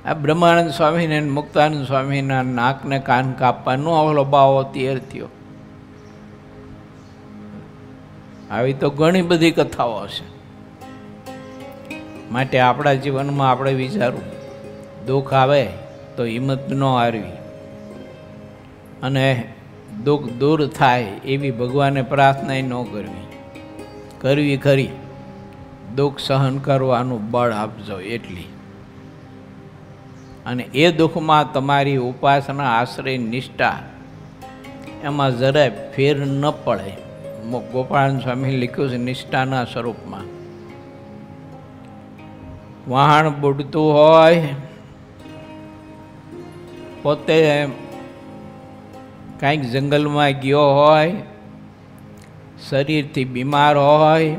આ બ્રહ્માનંદ સ્વામીને મુક્તાનંદ સ્વામીના નાકને કાન કાપવાનો ઓલો બાવો તૈયાર થયો. આવી તો ઘણી બધી કથાઓ છે. માટે આપણા જીવનમાં આપણે વિચારવું, દુઃખ આવે તો હિંમત ન હારવી અને દુઃખ દૂર થાય એવી ભગવાને પ્રાર્થના ન કરવી ખરી. દુઃખ સહન કરવાનું બળ આપજો એટલી. અને એ દુઃખમાં તમારી ઉપાસના, આશ્રય, નિષ્ઠા એમાં જરાય ફેર ન પડે. ગોપાળાનંદ સ્વામી લખ્યું છે નિષ્ઠાના સ્વરૂપમાં. વહાણ બુડતું હોય, પોતે કાંઈક જંગલમાં ગયો હોય, શરીરથી બીમાર હોય,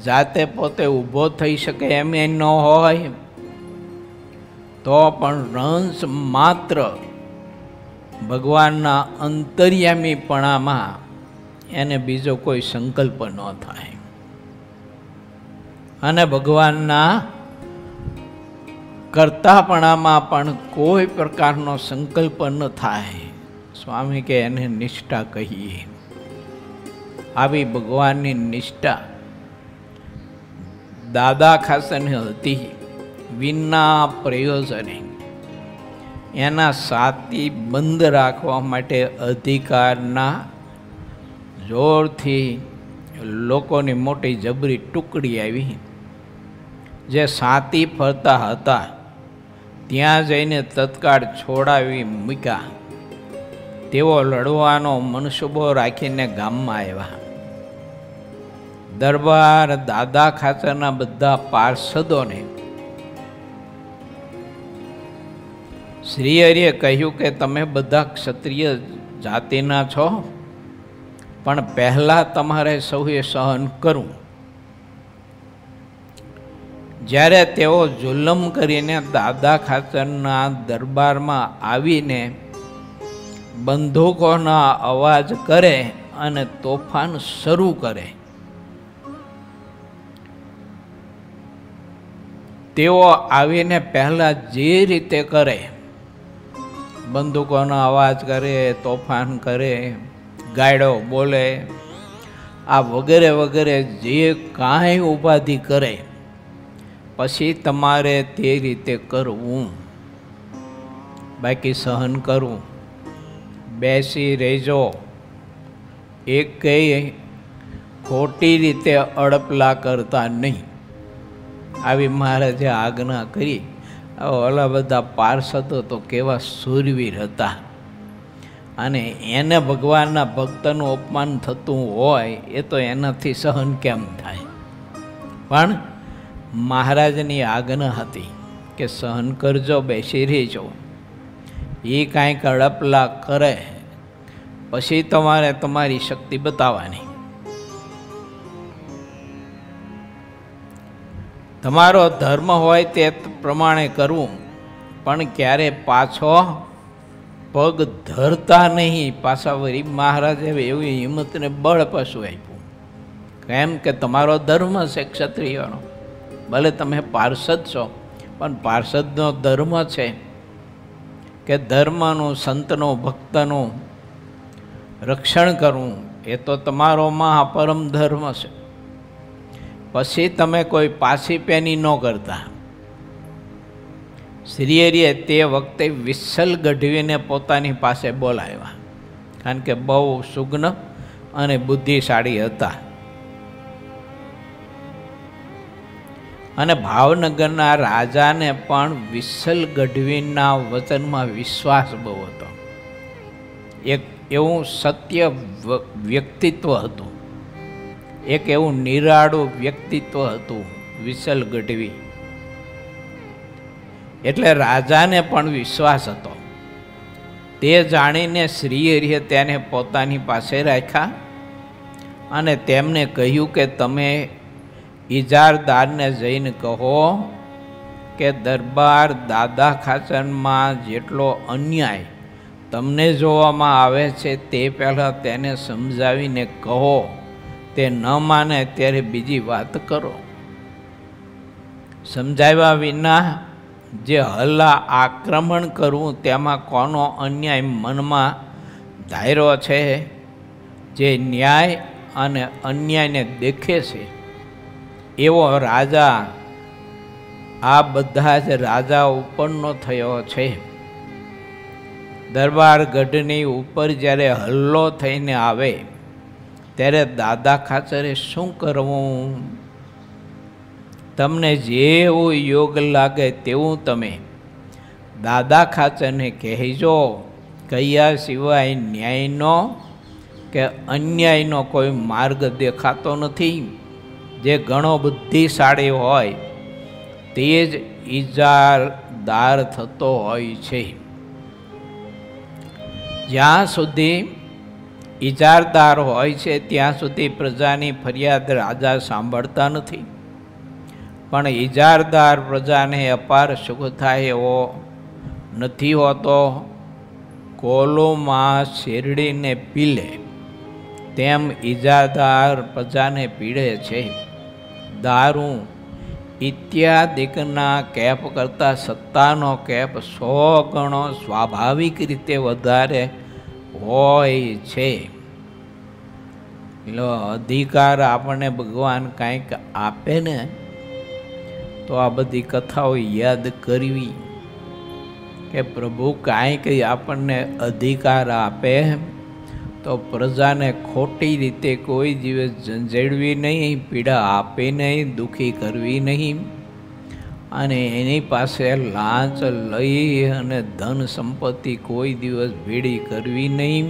જાતે પોતે ઊભો થઈ શકે એમ ન હોય, તો પણ રંશ માત્ર ભગવાનના અંતર્યામીપણામાં એને બીજો કોઈ સંકલ્પ ન થાય અને ભગવાનના કરતાપણામાં પણ કોઈ પ્રકારનો સંકલ્પ ન થાય. સ્વામી કે એને નિષ્ઠા કહીએ. આવી ભગવાનની નિષ્ઠા દાદા ખાસને હતી વિના પ્રયોજને. એના સાથી બંધ રાખવા માટે અધિકારના જોરથી લોકોની મોટી જબરી ટુકડી આવી. જે સાથી ફરતા હતા ત્યાં જઈને તત્કાળ છોડાવી મૂક્યા. તેઓ લડવાનો મનસૂબો રાખીને ગામમાં આવ્યા. દરબાર દાદા ખાચરના બધા પાર્ષદોને શ્રીહરિએ કહ્યું કે તમે બધા ક્ષત્રિય જાતિના છો, પણ પહેલાં તમારે સૌએ સહન કરવું. જ્યારે તેઓ જુલમ કરીને દાદા ખાચરના દરબારમાં આવીને બંદૂકોના અવાજ કરે અને તોફાન શરૂ કરે, તેઓ આવીને પહેલાં જે રીતે કરે, બંદૂકોનો અવાજ કરે, તોફાન કરે, ગાયડો બોલે, આ વગેરે વગેરે જે કાંઈ ઉપાધિ કરે, પછી તમારે તે રીતે કરવું, બાકી સહન કરવું. બેસી રહેજો, એકેય ખોટી રીતે અડપલા કરતા નહીં. આવી મહારાજે આજ્ઞા કરી. ઓલા બધા પાર્ષદો તો કેવા શૂરવીર હતા, અને એને ભગવાનના ભક્તનું અપમાન થતું હોય એ તો એનાથી સહન કેમ થાય? પણ મહારાજની આજ્ઞા હતી કે સહન કરજો, બેસી રહેજો. એ કાંઈક અડપલા કરે પછી તમારે તમારી શક્તિ બતાવવાની. તમારો ધર્મ હોય તે પ્રમાણે કરવું, પણ ક્યારે પાછો પગ ધરતા નહીં. પાછા વળી મહારાજે એવી હિંમતને બળ પાછું આપ્યું. કેમ કે તમારો ધર્મ છે ક્ષત્રિયનો. ભલે તમે પાર્ષદ છો, પણ પાર્ષદનો ધર્મ છે કે ધર્મનું, સંતનું, ભક્તનું રક્ષણ કરવું. એ તો તમારો મહાપરમ ધર્મ છે. પછી તમે કોઈ પાછી પેની ન કરતા. શ્રીહરિએ તે વખતે વિસલ ગઢવીને પોતાની પાસે બોલાવ્યા, કારણ કે બહુ સુગ્ન અને બુદ્ધિશાળી હતા. અને ભાવનગરના રાજાને પણ વિસલ ગઢવીના વચનમાં વિશ્વાસ બહુ હતો. એક એવું સત્ય વ્યક્તિત્વ હતું, એક એવું નિરાળું વ્યક્તિત્વ હતું વિસલ ગઢવી. એટલે રાજાને પણ વિશ્વાસ હતો. તે જાણીને શ્રીહરિએ તેને પોતાની પાસે રાખ્યા અને તેમને કહ્યું કે તમે ઇજારદારને જઈને કહો કે દરબાર દાદા ખાચરમાં જેટલો અન્યાય તમને જોવામાં આવે છે તે પહેલાં તેને સમજાવીને કહો. તે ન માને ત્યારે બીજી વાત કરો. સમજાવ્યા વિના જે હલ્લા આક્રમણ કરવું તેમાં કોનો અન્યાય મનમાં ધાર્યો છે, જે ન્યાય અને અન્યાયને દેખે છે એવો રાજા આ બધા જ રાજા ઉપરનો થયો છે. દરબાર ગઢની ઉપર જ્યારે હલ્લો થઈને આવે ત્યારે દાદા ખાચરે શું કરવું? તમને જેવું યોગ લાગે તેવું તમે દાદા ખાચરને કહેજો. કયા સિવાય ન્યાયનો કે અન્યાયનો કોઈ માર્ગ દેખાતો નથી. જે ઘણો બુદ્ધિશાળી હોય તે જ ઇજારદાર થતો હોય છે. જ્યાં સુધી ઇજારદાર હોય છે ત્યાં સુધી પ્રજાની ફરિયાદ રાજા સાંભળતા નથી. પણ ઇજારદાર પ્રજાને અપાર સુખ થાય એવો નથી હોતો. કોલોમાં શેરડીને પીલે તેમ ઇજારદાર પ્રજાને પીડે છે. દારૂ ઇત્યાદિકના કેપ કરતાં સત્તાનો કેપ 100 ગણો સ્વાભાવિક રીતે વધારે હોય છે. એટલે અધિકાર આપણને ભગવાન કાંઈક આપે ને તો આ બધી કથાઓ યાદ કરવી કે પ્રભુ કાંઈક આપણને અધિકાર આપે તો પ્રજાને ખોટી રીતે કોઈ દિવસ ઝંઝેડવી નહીં, પીડા આપી નહીં, દુઃખી કરવી નહીં, અને એની પાસે લાંચ લઈ અને ધન સંપત્તિ કોઈ દિવસ ભેળી કરવી નહીં.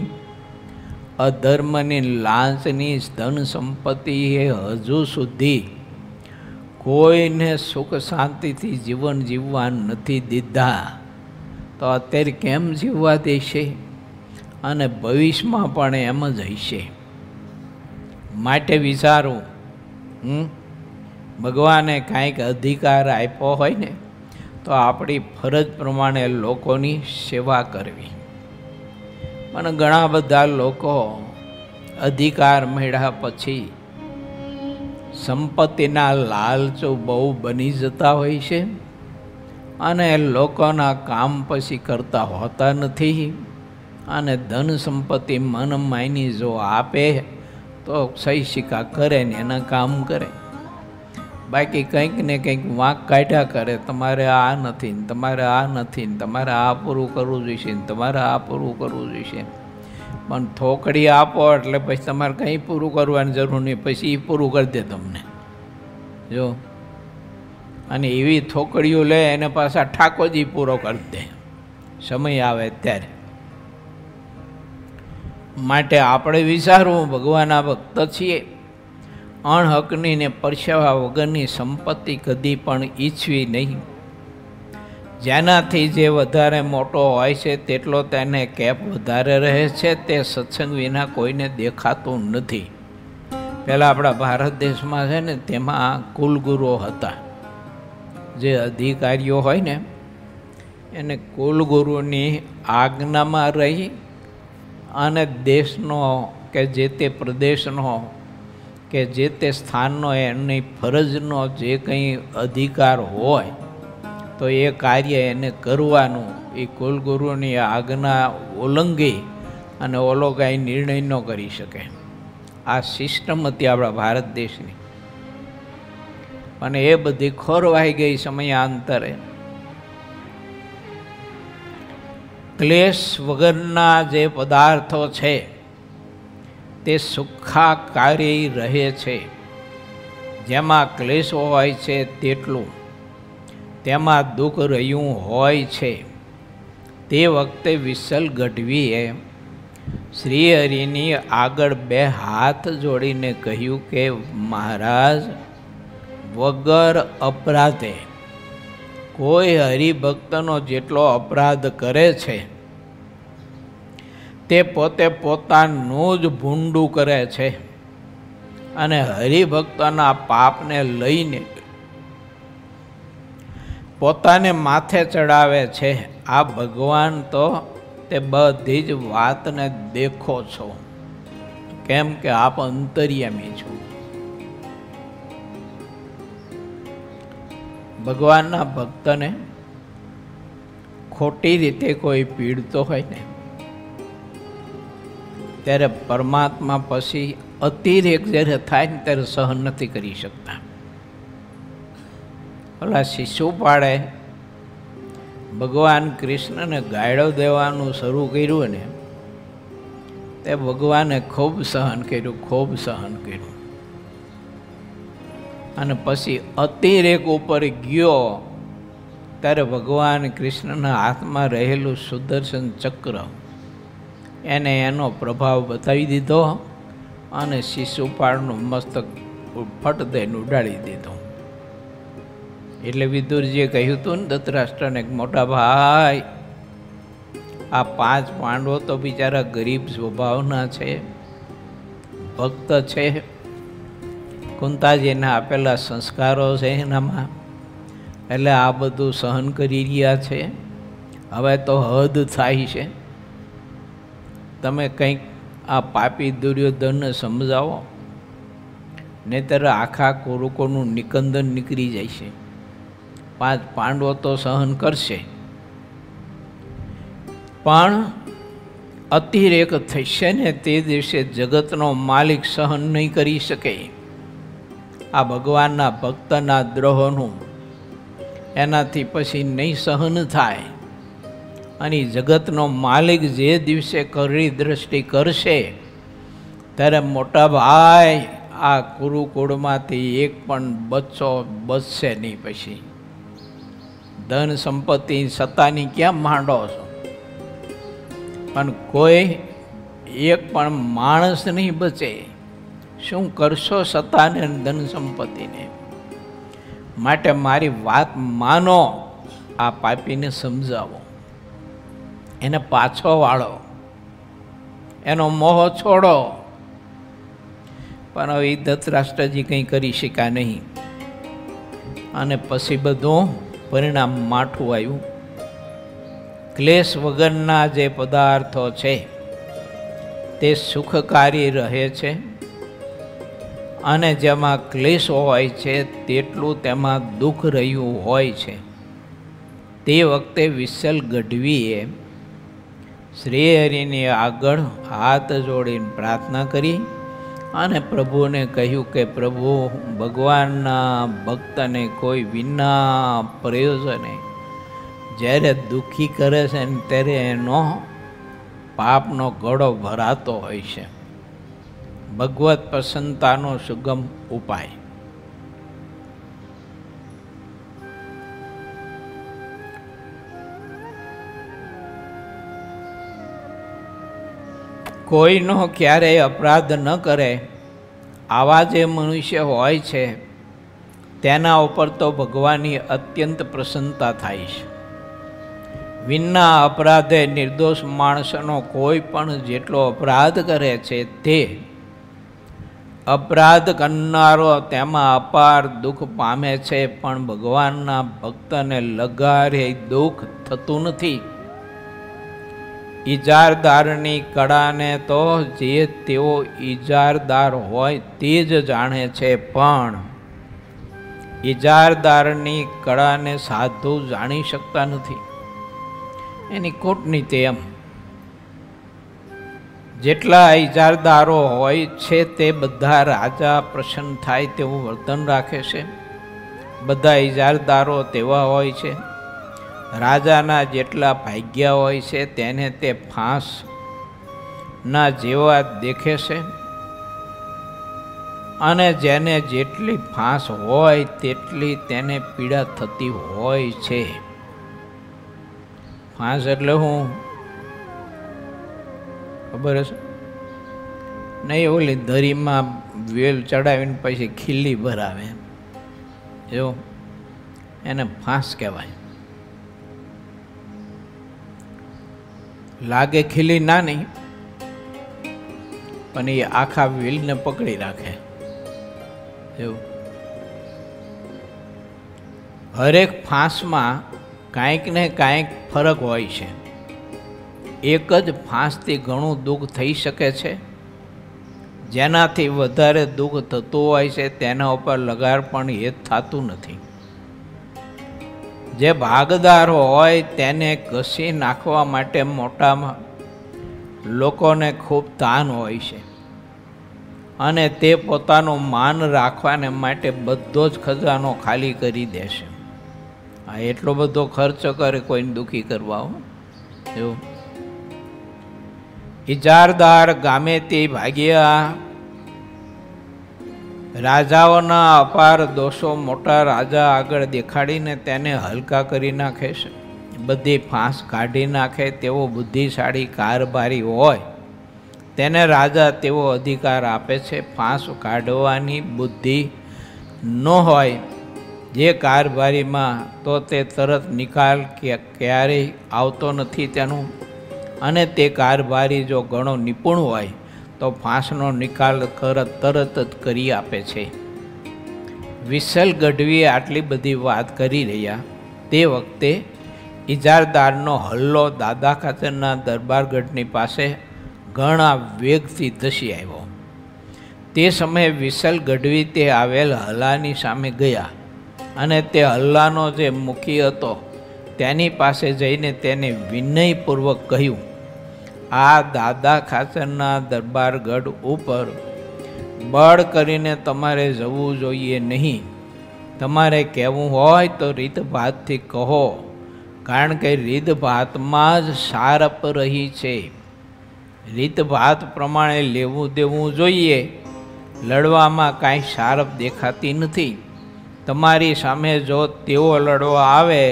અધર્મની લાંચની ધન સંપત્તિ એ હજુ સુધી કોઈને સુખ શાંતિથી જીવન જીવવા નથી દીધા, તો અત્યારે કેમ જીવવા દેશે? અને ભવિષ્યમાં પણ એમ જ હશે. માટે વિચારું, ભગવાને કાંઈક અધિકાર આપ્યો હોય ને તો આપણી ફરજ પ્રમાણે લોકોની સેવા કરવી. પણ ઘણા બધા લોકો અધિકાર મળ્યા પછી સંપત્તિના લાલચો બહુ બની જતા હોય છે અને લોકોના કામ પછી કરતા હોતા નથી. અને ધન સંપત્તિ મન માયની જો આપે તો સહી સિક્કા કરે ને એના કામ કરે, બાકી કંઈક ને કંઈક વાંક કાઢ્યા કરે. તમારે આ નથી ને તમારે આ નથી ને તમારે આ પૂરું કરવું જોઈશે ને તમારે આ પૂરું કરવું જોઈશે. પણ થોકડી આપો એટલે પછી તમારે કંઈ પૂરું કરવાની જરૂર નહીં, પછી એ પૂરું કરી દે તમને. જો અને એવી થોકડીઓ લે એને પાછા ઠાકોરજી પૂરો કરી દે સમય આવે ત્યારે. માટે આપણે વિચારવું, ભગવાનના ભક્ત છીએ, અણહકની ને પરસેવા વગરની સંપત્તિ કદી પણ ઈચ્છવી નહીં. જેનાથી જે વધારે મોટો હોય છે તેટલો તેને કેપ વધારે રહે છે. તે સત્સંગ વિના કોઈને દેખાતું નથી. પહેલાં આપણા ભારત દેશમાં છે ને, તેમાં કુલગુરુઓ હતા. જે અધિકારીઓ હોય ને એને કુલગુરુની આજ્ઞામાં રહી અને દેશનો કે જે તે પ્રદેશનો કે જે તે સ્થાનનો એની ફરજનો જે કંઈ અધિકાર હોય તો એ કાર્ય એને કરવાનું. એ કુલગુરુની આજ્ઞા ઉલ્લંઘી અને ઓલો કાંઈ નિર્ણય ન કરી શકે. આ સિસ્ટમ હતી આપણા ભારત દેશની, અને એ બધી ખોરવાઈ ગઈ સમયાંતરે. ક્લેશ વગરના જે પદાર્થો છે તે સુખાકારી રહે છે. જેમાં ક્લેશો હોય છે તેટલું તેમાં દુઃખ રહ્યું હોય છે. તે વખતે વિઠ્ઠલ ગઢવીએ શ્રી હરિની આગળ 2 હાથ જોડીને કહ્યું કે મહારાજ, વગર અપરાધે કોઈ હરિભક્તનો જેટલો અપરાધ કરે છે તે પોતે પોતાનું જ ભૂંડું કરે છે અને હરિભક્તના પાપને લઈને પોતાને માથે ચડાવે છે. આ ભગવાન તો તે બધી જ વાતને દેખો છો, કેમ કે આપ અંતર્યામી છો. ભગવાનના ભક્તને ખોટી રીતે કોઈ પીડતો હોય ને ત્યારે પરમાત્મા પછી અતિરેક જ્યારે થાય ને ત્યારે સહન નથી કરી શકતા. ઓલા શિશુપાળે ભગવાન કૃષ્ણને ગાયડો દેવાનું શરૂ કર્યું ને તે ભગવાને ખૂબ સહન કર્યું, ખૂબ સહન કર્યું. અને પછી અતિરેક ઉપર ગયો ત્યારે ભગવાન કૃષ્ણના હાથમાં રહેલું સુદર્શન ચક્ર એને એનો પ્રભાવ બતાવી દીધો અને શિશુપાળનું મસ્તક ફટ દઈને ઉડાડી દીધું. એટલે વિદુરજીએ કહ્યું હતું ને ધૃતરાષ્ટ્રને, મોટા ભાઈ, આ 5 પાંડવો તો બિચારા ગરીબ સ્વભાવના છે, ભક્ત છે, કુંતાજીના આપેલા સંસ્કારો છે એનામાં, એટલે આ બધું સહન કરી રહ્યા છે. હવે તો હદ થાય છે. તમે કંઈક આ પાપી દુર્યોધનને સમજાવો. નહીંતર આખા કુરુકોનું નિકંદન નીકળી જાય છે. 5 પાંડવો તો સહન કરશે, પણ અતિરેક થશે ને તે દિવસે જગતનો માલિક સહન નહીં કરી શકે. આ ભગવાનના ભક્તના દ્રોહનું એનાથી પછી નહીં સહન થાય. અને જગતનો માલિક જે દિવસે કરી દ્રષ્ટિ કરશે ત્યારે મોટા ભાઈ આ કુરુકુળમાંથી એક પણ બચ્ચો બચશે નહીં. પછી ધન સંપત્તિ સત્તાની ક્યાં માંડો છો, પણ કોઈ એક પણ માણસ નહીં બચે. શું કરશો સત્તાને ધન સંપત્તિને? માટે મારી વાત માનો, આ પાપીને સમજાવો, એને પાછો વાળો, એનો મોહ છોડો. પણ હવે ધૃતરાષ્ટ્રજી કંઈ કરી શક્યા નહીં અને પછી બધું પરિણામ માઠું આવ્યું. ક્લેશ વગરના જે પદાર્થો છે તે સુખકારી રહે છે અને જેમાં ક્લેશ હોય છે તેટલું તેમાં દુઃખ રહ્યું હોય છે. તે વખતે વિઠ્ઠલ ગઢવીએ શ્રીહરિની આગળ હાથ જોડીને પ્રાર્થના કરી અને પ્રભુને કહ્યું કે પ્રભુ, ભગવાનના ભક્તને કોઈ વિના પ્રયોજને જ્યારે દુઃખી કરે છે ને ત્યારે એનો પાપનો ગળો ભરાતો હોય છે. ભગવત પ્રસન્નતાનો સુગમ ઉપાય. કોઈનો ક્યારેય અપરાધ ન કરે આવા જે મનુષ્ય હોય છે તેના ઉપર તો ભગવાનની અત્યંત પ્રસન્નતા થાય છે. વિના અપરાધે નિર્દોષ માણસનો કોઈ પણ જેટલો અપરાધ કરે છે તે અપરાધ કરનારો તેમાં અપાર દુઃખ પામે છે, પણ ભગવાનના ભક્તને લગારે દુઃખ થતું નથી. ઈજારદારની કળાને તો જે તેઓ ઈજારદાર હોય તે જ જાણે છે, પણ ઈજારદારની કળાને સાધુ જાણી શકતા નથી. એની કૂટની તેમ જેટલા ઈજારદારો હોય છે તે બધા રાજા પ્રસન્ન થાય તેવું વર્તન રાખે છે. બધા ઈજારદારો તેવા હોય છે. રાજાના જેટલા ભાગ્યા હોય છે તેને તે ફાંસના જેવા દેખે છે અને જેને જેટલી ફાંસ હોય તેટલી તેને પીડા થતી હોય છે. ફાંસ એટલે હું ખબર હશે નહીં? ઓલી ધરીમાં વેલ ચડાવીને પછી ખીલી ભરાવે એવું, એને ફાંસ કહેવાય. લાગે ખીલી નાની, પણ એ આખા વેલને પકડી રાખે એવું. હરેક ફાંસમાં કાંઈક ને કાંઈક ફરક હોય છે. એક જ ફાંસથી ઘણું દુઃખ થઈ શકે છે. જેનાથી વધારે દુઃખ થતું હોય છે તેના ઉપર લગાર પણ હેત થતું નથી. જે ભાગદાર હોય તેને ઘસી નાખવા માટે મોટામાં લોકોને ખૂબ તાન હોય છે અને તે પોતાનું માન રાખવાને માટે બધો જ ખજાનો ખાલી કરી દેશે. આ એટલો બધો ખર્ચ કરે કોઈને દુઃખી કરવા એવું. ઈજારદાર ગામે તે ભાગ્યા. રાજાઓના અપાર દોષો મોટા રાજા આગળ દેખાડીને તેને હલકા કરી નાખે છે. બધી ફાંસ કાઢી નાખે તેવો બુદ્ધિશાળી કારભારી હોય તેને રાજા તેવો અધિકાર આપે છે. ફાંસ કાઢવાની બુદ્ધિ ન હોય જે કારભારીમાં તો તે તરત નિકાલ ક્યારેય આવતો નથી તેનું. અને તે કારભારી જો ઘણો નિપુણ હોય તો ફાંસનો નિકાલ તરત જ કરી આપે છે. વિઠ્ઠલ ગઢવીએ આટલી બધી વાત કરી રહ્યા તે વખતે ઈજારદારનો હલ્લો દાદા ખાચરના દરબારગઢની પાસે ઘણા વેગથી ધસી આવ્યો. તે સમયે વિસલ ગઢવી તે આવેલ હલ્લાની સામે ગયા અને તે હલ્લાનો જે મુખી હતો તેની પાસે જઈને તેને વિનયપૂર્વક કહ્યું, આ દાદા ખાચરના દરબારગઢ ઉપર બળ કરીને તમારે જવું જોઈએ નહીં. તમારે કહેવું હોય તો રીતભાતથી કહો, કારણ કે રીતભાતમાં જ સારપ રહી છે. રીતભાત પ્રમાણે લેવું દેવું જોઈએ. લડવામાં કાંઈ સારપ દેખાતી નથી. તમારી સામે જો તેઓ લડવા આવે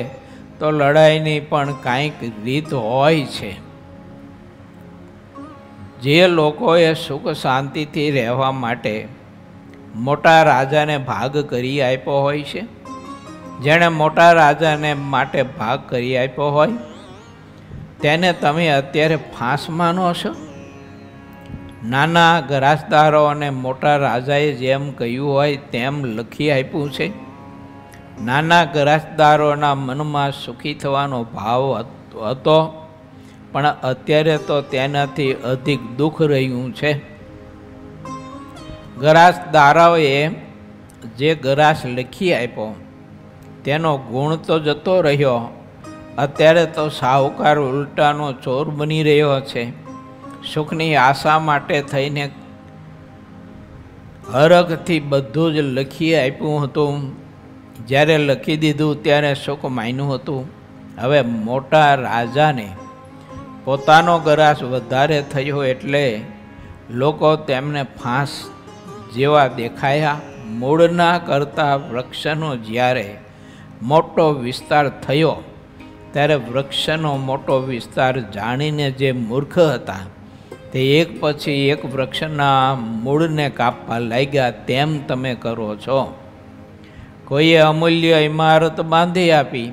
તો લડાઈની પણ કાંઈક રીત હોય છે. જે લોકોએ સુખ શાંતિથી રહેવા માટે મોટા રાજાને ભાગ કરી આપ્યો હોય છે, જેણે મોટા રાજાને માટે ભાગ કરી આપ્યો હોય તેને તમે અત્યારે ફાંસ માનો છો? નાના ગરાસદારો અને મોટા રાજાએ જેમ કહ્યું હોય તેમ લખી આપ્યું છે. નાના ગરાસદારોના મનમાં સુખી થવાનો ભાવ હતો, પણ અત્યારે તો તેનાથી અધિક દુઃખ રહ્યું છે. ગરાસદારોએ જે ગરાસ લખી આપ્યો તેનો ગુણ તો જતો રહ્યો. અત્યારે તો સાહુકાર ઉલટાનો ચોર બની રહ્યો છે. સુખની આશા માટે થઈને હરખથી બધું જ લખી આપ્યું હતું. જ્યારે લખી દીધું ત્યારે સુખ માન્યું હતું. હવે મોટા રાજાને પોતાનો ગરાસ વધારે થયો એટલે લોકો તેમને ફાંસ જેવા દેખાયા. મૂળના કરતાં વૃક્ષનો જ્યારે મોટો વિસ્તાર થયો ત્યારે વૃક્ષનો મોટો વિસ્તાર જાણીને જે મૂર્ખ હતા તે એક પછી એક વૃક્ષના મૂળને કાપવા લાગ્યા. તેમ તમે કરો છો. કોઈએ અમૂલ્ય ઇમારત બાંધી આપી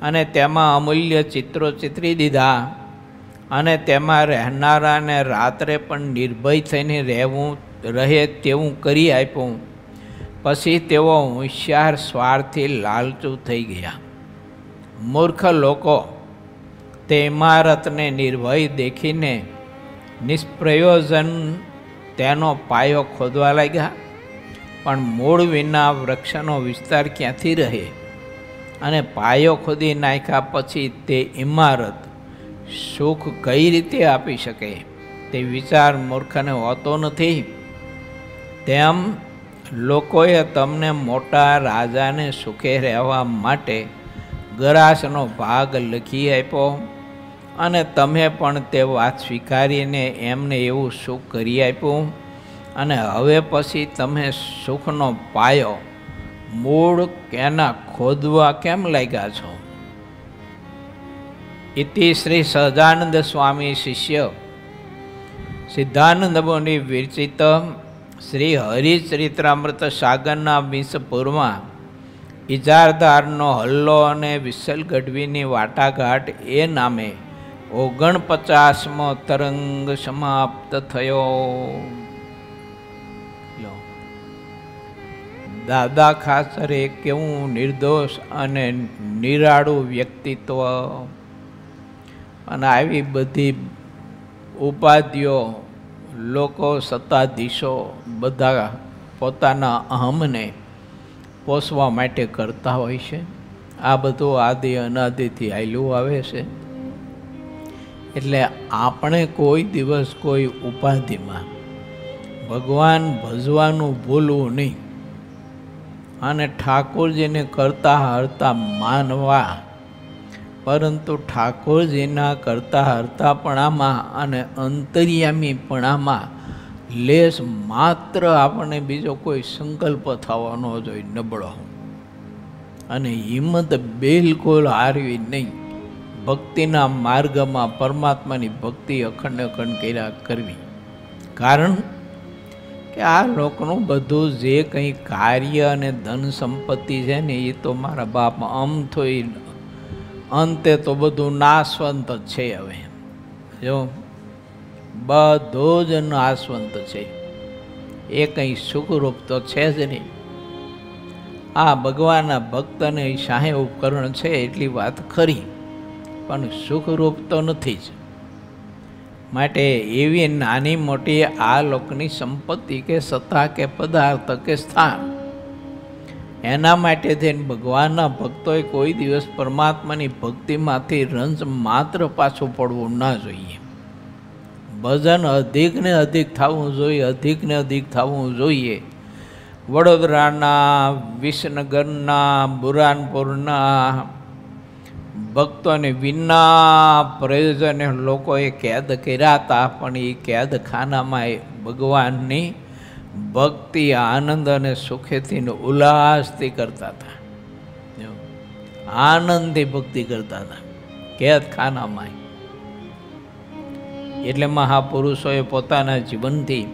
અને તેમાં અમૂલ્ય ચિત્રો ચિતરી દીધા અને તેમાં રહેનારાને રાત્રે પણ નિર્ભય થઈને રહે તેવું કરી આપ્યું. પછી તેઓ હોશિયાર સ્વાર્થી લાલચુ થઈ ગયા. મૂર્ખ લોકો તે ઇમારતને નિર્ભય દેખીને નિષ્પ્રયોજન તેનો પાયો ખોદવા લાગ્યા. પણ મૂળ વિના વૃક્ષનો વિસ્તાર ક્યાંથી રહે? અને પાયો ખોદી નાખ્યા પછી તે ઇમારત સુખ કઈ રીતે આપી શકે? તે વિચાર મૂર્ખને હોતો નથી. તેમ લોકોએ તમને મોટા રાજાને સુખે રહેવા માટે ગરાસનો ભાગ લખી આપ્યો અને તમે પણ તે વાત સ્વીકારીને એમને એવું સુખ કરી આપ્યું. અને હવે પછી તમે સુખનો પાયો મૂળ કેના ખોદવા કેમ લાગ્યા છો? ઇતિ શ્રી સહજાનંદ સ્વામી શિષ્ય સિદ્ધાનંદ મુનિ વિરચિત શ્રી હરિચરિત્રામૃત સાગરના 20 પૂર્વમાં ઇજારદારનો હલ્લો અને વિસલ ગઢવીની વાટાઘાટ એ નામે 49મો તરંગ સમાપ્ત થયો. દાદા ખાચરે કેવું નિર્દોષ અને નિરાળું વ્યક્તિત્વ અને આવી બધી ઉપાધિઓ લોકો સત્તાધીશો બધા પોતાના અહમને પોષવા માટે કરતા હોય છે. આ બધું આદિ અનાદિથી હાલ્યું આવે છે. એટલે આપણે કોઈ દિવસ કોઈ ઉપાધિમાં ભગવાન ભજવાનું ભૂલવું નહીં અને ઠાકોરજીને કરતા હરતા માનવા, પરંતુ ઠાકોરજીના કરતા હરતાપણામાં અને અંતર્યામીપણામાં લેશ માત્ર આપણને બીજો કોઈ સંકલ્પ થવાનો જોઈએ નબળો, અને હિંમત બિલકુલ હારવી નહીં. ભક્તિના માર્ગમાં પરમાત્માની ભક્તિ અખંડ અખંડ કર્યા કરવી. કારણ કે આ લોકોનું બધું જે કંઈ કાર્ય અને ધન સંપત્તિ છે ને એ તો મારા બાપ આમ થોઈ અંતે તો બધું નાશવંત છે. હવે જો બધું જ નાશવંત છે, એ કંઈ સુખરૂપ તો છે જ નહીં. આ ભગવાનના ભક્તને શાહે ઉપકરણ છે એટલી વાત ખરી, પણ સુખરૂપ તો નથી જ. માટે એવી નાની મોટી આ લોકની સંપત્તિ કે સત્તા કે પદાર્થ કે સ્થાન, એના માટે થઈને ભગવાનના ભક્તોએ કોઈ દિવસ પરમાત્માની ભક્તિમાંથી રંજ માત્ર પાછું પડવું ના જોઈએ. ભજન અધિક ને અધિક થવું જોઈએ, અધિક ને અધિક થવું જોઈએ. વડોદરાના, વિસનગરના, બુરાનપુરના ભક્તોને વિના પ્રયોજને લોકોએ કેદ કર્યા હતા, પણ એ કેદખાનામાં ભગવાનની ભક્તિ આનંદ અને સુખેથી ઉલ્લાસથી કરતા હતા, આનંદથી ભક્તિ કરતા હતા કેદખાનામાં. એટલે મહાપુરુષોએ પોતાના જીવનથી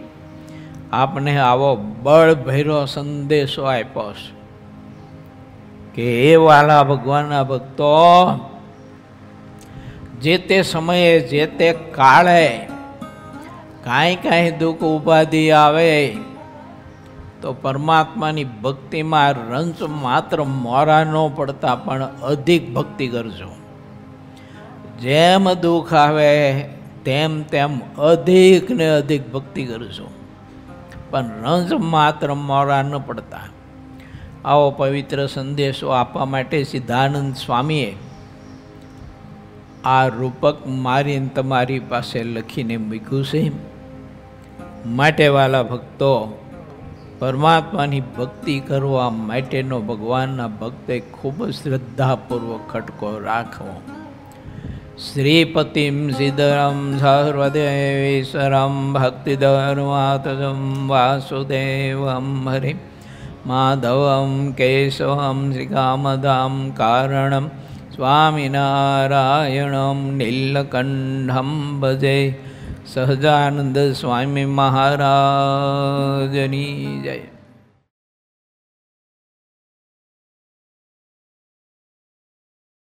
આપણે આવો બળભર્યો સંદેશો આપ્યો છે કે એ વાલા ભગવાનના ભક્તો, જે તે સમયે જે તે કાળે કાંઈ દુઃખ ઉપાધિ આવે તો પરમાત્માની ભક્તિમાં રંજ માત્ર મોરા ન પડતા પણ અધિક ભક્તિ કરજો. જેમ દુઃખ આવે તેમ તેમ અધિક ને અધિક ભક્તિ કરજો, પણ રંજ માત્ર મોરા ન પડતા. આવો પવિત્ર સંદેશો આપવા માટે સિદ્ધાનંદ સ્વામીએ આ રૂપક મારીને તમારી પાસે લખીને મૂક્યું છે. માટે વાલા ભક્તો, પરમાત્માની ભક્તિ કરવા માટેનો ભગવાનના ભક્તે ખૂબ શ્રદ્ધાપૂર્વક ખટકો રાખવો. શ્રીપતિમ સિદ્ધરમ સર્વદેવીશ્વરમ ભક્તિધર્માતજમ વાસુદેવમ હરિ માધવમ કેશવમ શ્રીકામદામ કારણમ સ્વામિનારાયણમ નીલકંઠમ ભજે. સહજાનંદ સ્વામી મહારાજની જય.